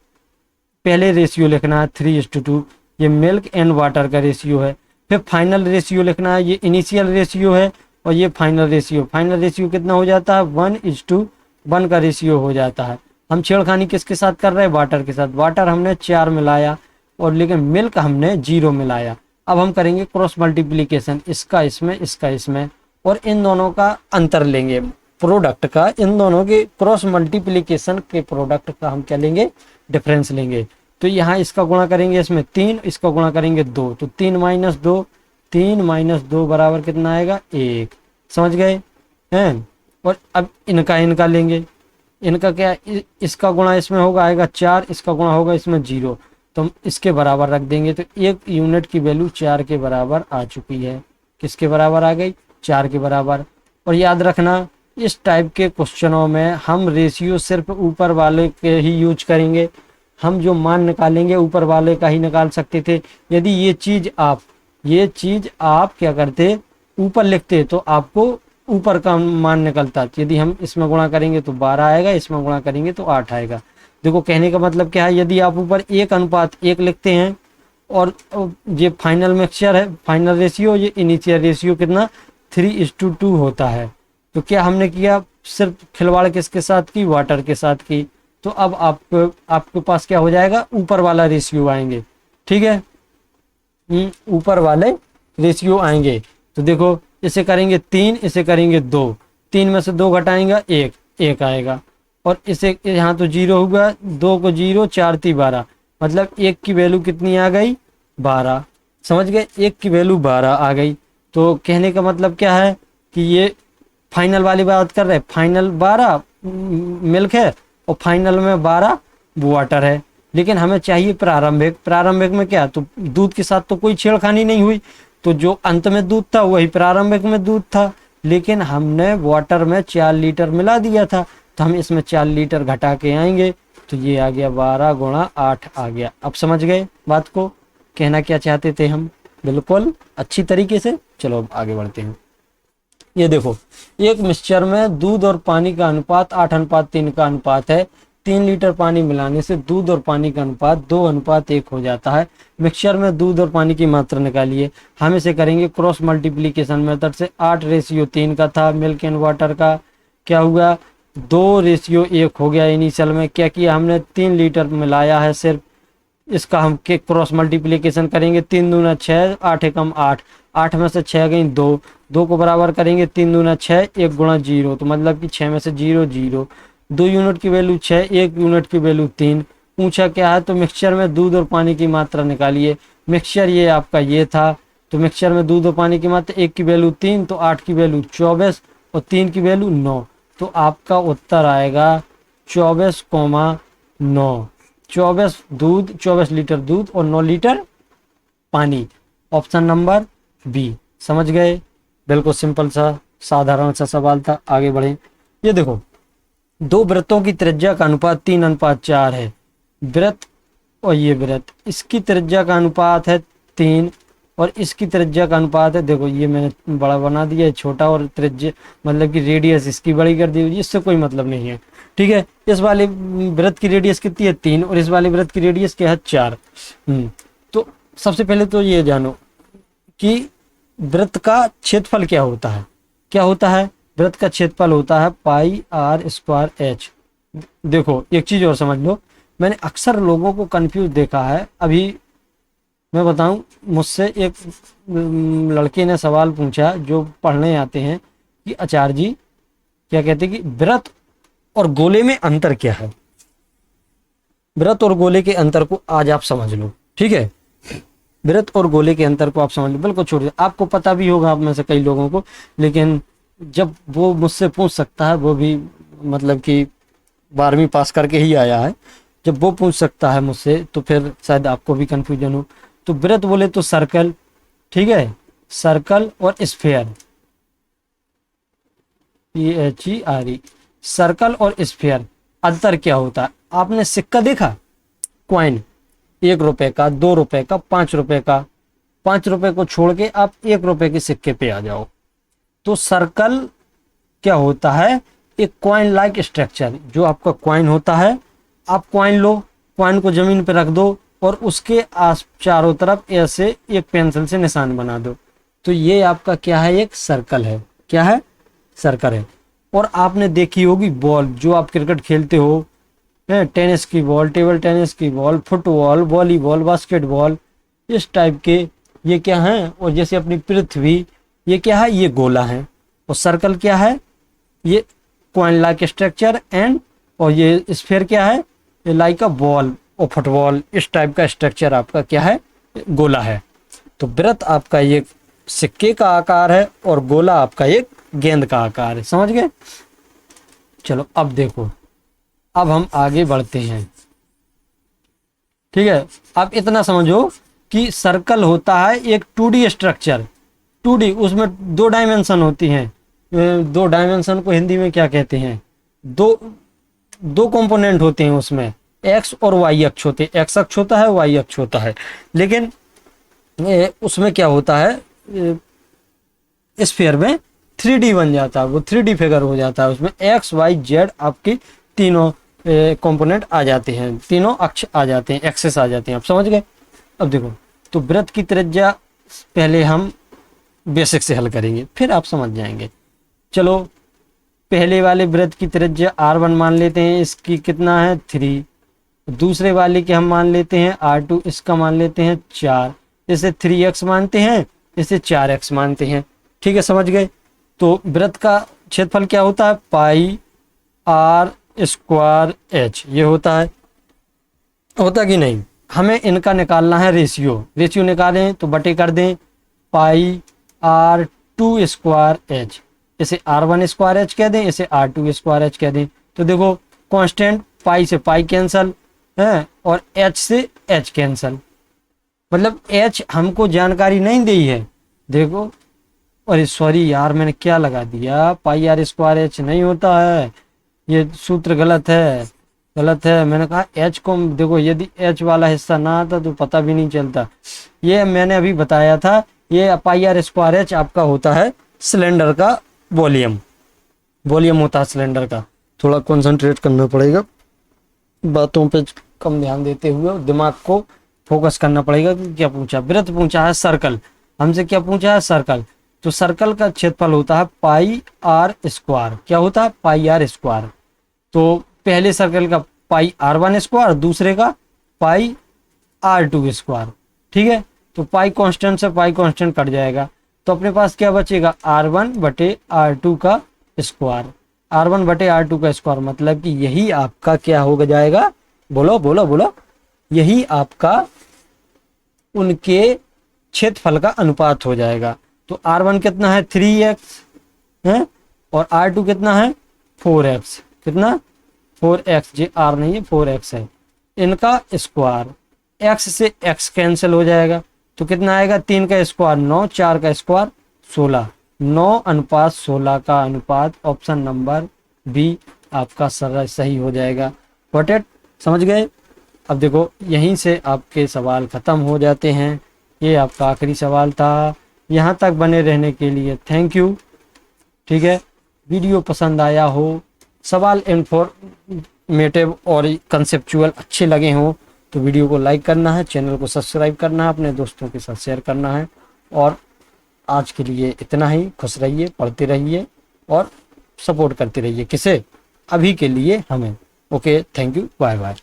पहले रेशियो लिखना है 3:2, ये मिल्क एंड वाटर का रेशियो है। फिर फाइनल रेशियो लिखना है, ये इनिशियल रेशियो है, और ये फाइनल रेशियो। फाइनल रेशियो कितना हो जाता है, 1:1 का रेशियो हो जाता है। हम छेड़खानी किसके साथ कर रहे हैं, वाटर के साथ। वाटर हमने 4 मिलाया, और लेकिन मिल्क हमने 0 मिलाया। अब हम करेंगे क्रॉस मल्टीप्लिकेशन, इसका इसमें, इसका इसमें, और इन दोनों का अंतर लेंगे, प्रोडक्ट का, इन दोनों के क्रॉस मल्टीप्लिकेशन के प्रोडक्ट का हम क्या लेंगे, डिफरेंस लेंगे। तो यहाँ इसका गुणा करेंगे, इसमें 3, इसका गुणा करेंगे 2, तो 3 - 2 बराबर कितना आएगा, 1। समझ गए हैं? और अब इनका लेंगे, इनका क्या, इसका गुणा इसमें होगा, आएगा 4, इसका गुणा होगा इसमें 0, तो हम इसके बराबर रख देंगे। तो 1 यूनिट की वैल्यू 4 के बराबर आ चुकी है। किसके बराबर आ गई, 4 के बराबर। और याद रखना, इस टाइप के क्वेश्चनों में हम रेशियो सिर्फ ऊपर वाले के ही यूज करेंगे। हम जो मान निकालेंगे ऊपर वाले का ही निकाल सकते थे। यदि ये चीज आप क्या करते, ऊपर लिखते, तो आपको ऊपर का मान निकलता। यदि हम इसमें गुणा करेंगे तो 12 आएगा, इसमें गुणा करेंगे तो 8 आएगा। देखो, कहने का मतलब क्या है, यदि आप ऊपर 1:1 लिखते हैं, और ये फाइनल मिक्सचर है, फाइनल रेशियो, ये इनिशियल रेशियो कितना, 3:2 होता है। तो क्या हमने किया, सिर्फ खिलवाड़ किसके साथ की, वाटर के साथ की। तो अब आपके पास क्या हो जाएगा, ऊपर वाला रेशियो आएंगे। ठीक है, ऊपर वाले रेशियो आएंगे। तो देखो, इसे करेंगे 3, इसे करेंगे 2, 3 में से 2 घटाएंगे 1 आएगा, और इसे यहाँ तो 0 होगा, 2 को 0, 4 × 12, मतलब 1 की वैल्यू कितनी आ गई, 12। समझ गए, 1 की वैल्यू 12 आ गई। तो कहने का मतलब क्या है कि ये फाइनल वाली बात कर रहे हैं, फाइनल 12 मिल्क है और फाइनल में 12 वाटर है। लेकिन हमें चाहिए प्रारंभिक में क्या, तो दूध के साथ तो कोई छेड़खानी नहीं हुई, तो जो अंत में दूध था वही प्रारंभिक में दूध था। लेकिन हमने वाटर में 4 लीटर मिला दिया था, तो हम इसमें 4 लीटर घटा के आएंगे, तो ये आ गया 12 × 8 आ गया। अब समझ गए बात को, कहना क्या चाहते थे हम, बिल्कुल अच्छी तरीके से। चलो अब आगे बढ़ते हैं। ये देखो, एक मिक्सचर में दूध और पानी का अनुपात 8:3 का अनुपात है। 3 लीटर पानी मिलाने से दूध और पानी का अनुपात 2:1 हो जाता है। मिक्सचर में दूध और पानी की मात्रा निकालिए। हम इसे करेंगे क्रॉस मल्टीप्लिकेशन मेथड से। 8:3 का था मिल्क एंड वाटर का, क्या हुआ, 2:1 हो गया। इनिशियल में क्या किया हमने, 3 लीटर मिलाया है सिर्फ, इसका हम के क्रॉस मल्टीप्लिकेशन करेंगे, 3 दूना 6, 8 एकम 8, 8 में से 6 गई 2, 2 को बराबर करेंगे 3 दूना 6, 1 गुणा 0, तो मतलब कि 6 में से 0 0, 2 यूनिट की वैल्यू 6, 1 यूनिट की वैल्यू 3। पूछा क्या है, तो मिक्सचर में दूध और पानी की मात्रा निकालिए। मिक्सचर ये आपका ये था, तो मिक्सचर में दूध और पानी की मात्रा, 1 की वैल्यू 3, तो 8 की वैल्यू 24 और 3 की वैल्यू 9, तो आपका उत्तर आएगा 24,9। 24 दूध, 24 लीटर दूध और 9 लीटर पानी, ऑप्शन नंबर बी। समझ गए? बिल्कुल सिंपल सा साधारण सा सवाल था। आगे बढ़े। ये देखो, दो वृत्तों की त्रिज्या का अनुपात 3:4 है। वृत्त और ये वृत्त, इसकी त्रिज्या का अनुपात है 3 और इसकी त्रिज्या का अनुपात है, देखो ये मैंने बड़ा बना दिया है छोटा, और त्रिज्या मतलब कि रेडियस इसकी बड़ी कर दी, इससे कोई मतलब नहीं है। ठीक है, इस वाले वृत्त की रेडियस कितनी है 3 और इस वाले वृत्त की रेडियस क्या है 4। तो सबसे पहले तो ये जानो कि वृत्त का क्षेत्रफल क्या होता है। क्या होता है? वृत्त का क्षेत्रफल होता है पाई आर स्क्वायर एच। देखो एक चीज और समझ लो, मैंने अक्सर लोगों को कंफ्यूज देखा है। अभी मैं बताऊं, मुझसे एक लड़के ने सवाल पूछा जो पढ़ने आते हैं कि आचार्य जी क्या कहते हैं कि वृत्त और गोले में अंतर क्या है। वृत्त और गोले के अंतर को आज आप समझ लो। ठीक है, वृत्त और गोले के अंतर को आप समझ लो, बिल्कुल छोड़ दो। आपको पता भी होगा आप में से कई लोगों को, लेकिन जब वो मुझसे पूछ सकता है, वो भी मतलब कि 12वीं पास करके ही आया है, जब वो पूछ सकता है मुझसे तो फिर शायद आपको भी कंफ्यूजन हो। तो वृत्त बोले तो सर्कल, ठीक है, सर्कल और स्फीयर, PHERE, सर्कल और स्फीयर। अंतर क्या होता है? आपने सिक्का देखा, क्वाइन, 1 रुपए का, 2 रुपए का, 5 रुपए का, 5 रुपए को छोड़ के आप 1 रुपए के सिक्के पे आ जाओ। तो सर्कल क्या होता है? एक कॉइन लाइक स्ट्रक्चर, जो आपका कॉइन होता है, आप कॉइन लो, कॉइन को जमीन पे रख दो और उसके आस चारों तरफ ऐसे एक पेंसिल से निशान बना दो, तो ये आपका क्या है? एक सर्कल है। क्या है? सर्कल है। और आपने देखी होगी बॉल, जो आप क्रिकेट खेलते हो, टेनिस की बॉल, टेबल टेनिस की बॉल, फुटबॉल, वॉलीबॉल, बास्केटबॉल, इस टाइप के ये क्या है। और जैसे अपनी पृथ्वी, ये क्या है? ये गोला है। और सर्कल क्या है? ये कॉइन लाइक स्ट्रक्चर एंड, और ये स्फीयर क्या है? ये लाइक अ बॉल और फुटबॉल, इस टाइप का स्ट्रक्चर आपका क्या है? गोला है। तो वृत्त आपका ये सिक्के का आकार है और गोला आपका एक गेंद का आकार है। समझ गए? चलो अब देखो, अब हम आगे बढ़ते हैं। ठीक है, अब इतना समझो कि सर्कल होता है एक 2D स्ट्रक्चर। 2D, उसमें 2 डायमेंशन होती हैं। 2 डायमेंशन को हिंदी में क्या कहते हैं? दो कंपोनेंट होते हैं उसमें, एक्स और वाई अक्ष होते हैं। एक्स अक्ष होता है, वाई अक्ष होता है। लेकिन उसमें क्या होता है, स्फीयर में 3D बन जाता है, वो 3D फिगर हो जाता है। उसमें एक्स वाई जेड आपकी तीनों कंपोनेंट आ जाते हैं, तीनों अक्ष आ जाते हैं, एक्सेस आ जाते हैं। आप समझ गए? अब देखो, तो वृत्त की त्रिज्या पहले हम बेसिक से हल करेंगे, फिर आप समझ जाएंगे। चलो, पहले वाले वृत्त की त्रिज्या R1 मान लेते हैं, इसकी कितना है 3। दूसरे वाले के हम मान लेते हैं R2, इसका मान लेते हैं 4। इसे 3x मानते हैं, इसे 4x मानते हैं। ठीक है, समझ गए? तो वृत्त का क्षेत्रफल क्या होता है? पाई आर स्क्वायर एच, ये होता है। होता कि नहीं? हमें इनका निकालना है रेशियो। रेशियो निकालें तो बटे कर दें पाई R2 स्क्वायर एच, इसे R1 स्क्वायर एच कह दें, इसे R2 स्क्वायर एच कह दें। तो देखो, कांस्टेंट पाई से पाई कैंसल है और एच से एच कैंसल, मतलब एच हमको जानकारी नहीं दी है। देखो, अरे सॉरी यार, मैंने क्या लगा दिया, पाई आर स्क्वायर एच नहीं होता है, ये सूत्र गलत है, गलत है। मैंने कहा एच को, देखो यदि एच वाला हिस्सा ना आता तो पता भी नहीं चलता। ये मैंने अभी बताया था, ये पाई आर स्क्वायर एच आपका होता है सिलेंडर का वॉल्यूम, वॉल्यूम होता है सिलेंडर का। थोड़ा कंसंट्रेट करना पड़ेगा, बातों पे कम ध्यान देते हुए दिमाग को फोकस करना पड़ेगा कि क्या पूछा। वृत्त पूछा है सर्कल, हमसे क्या पूछा है? सर्कल। तो सर्कल का क्षेत्रफल होता है पाई आर स्क्वायर। क्या होता है? पाई आर स्क्वायर। तो पहले सर्कल का पाई R1 स्क्वायर, दूसरे का पाई R2 स्क्वायर। ठीक है, तो पाई कांस्टेंट से पाई कांस्टेंट कट जाएगा, तो अपने पास क्या बचेगा, R1 बटे R2 का स्क्वायर। R1 बटे R2 का स्क्वायर मतलब कि यही आपका क्या हो जाएगा, बोलो बोलो बोलो, यही आपका उनके क्षेत्रफल का अनुपात हो जाएगा। तो R1 कितना है 3x है, और R2 कितना है 4x, कितना 4x, जी R नहीं है 4x है, इनका स्क्वायर। x से x कैंसिल हो जाएगा, तो कितना आएगा, 3 का स्क्वायर 9, 4 का स्क्वायर 16, 9:16 का अनुपात, ऑप्शन नंबर बी आपका सही हो जाएगा। गॉट इट, समझ गए। अब देखो यहीं से आपके सवाल ख़त्म हो जाते हैं, ये आपका आखिरी सवाल था। यहाँ तक बने रहने के लिए थैंक यू। ठीक है, वीडियो पसंद आया हो, सवाल इंफॉर्मेटिव और कंसेप्चुअल अच्छे लगे हों तो वीडियो को लाइक करना है, चैनल को सब्सक्राइब करना है, अपने दोस्तों के साथ शेयर करना है। और आज के लिए इतना ही, खुश रहिए, पढ़ते रहिए और सपोर्ट करते रहिए, किसे, अभी के लिए हमें। Okay, thank you, bye bye.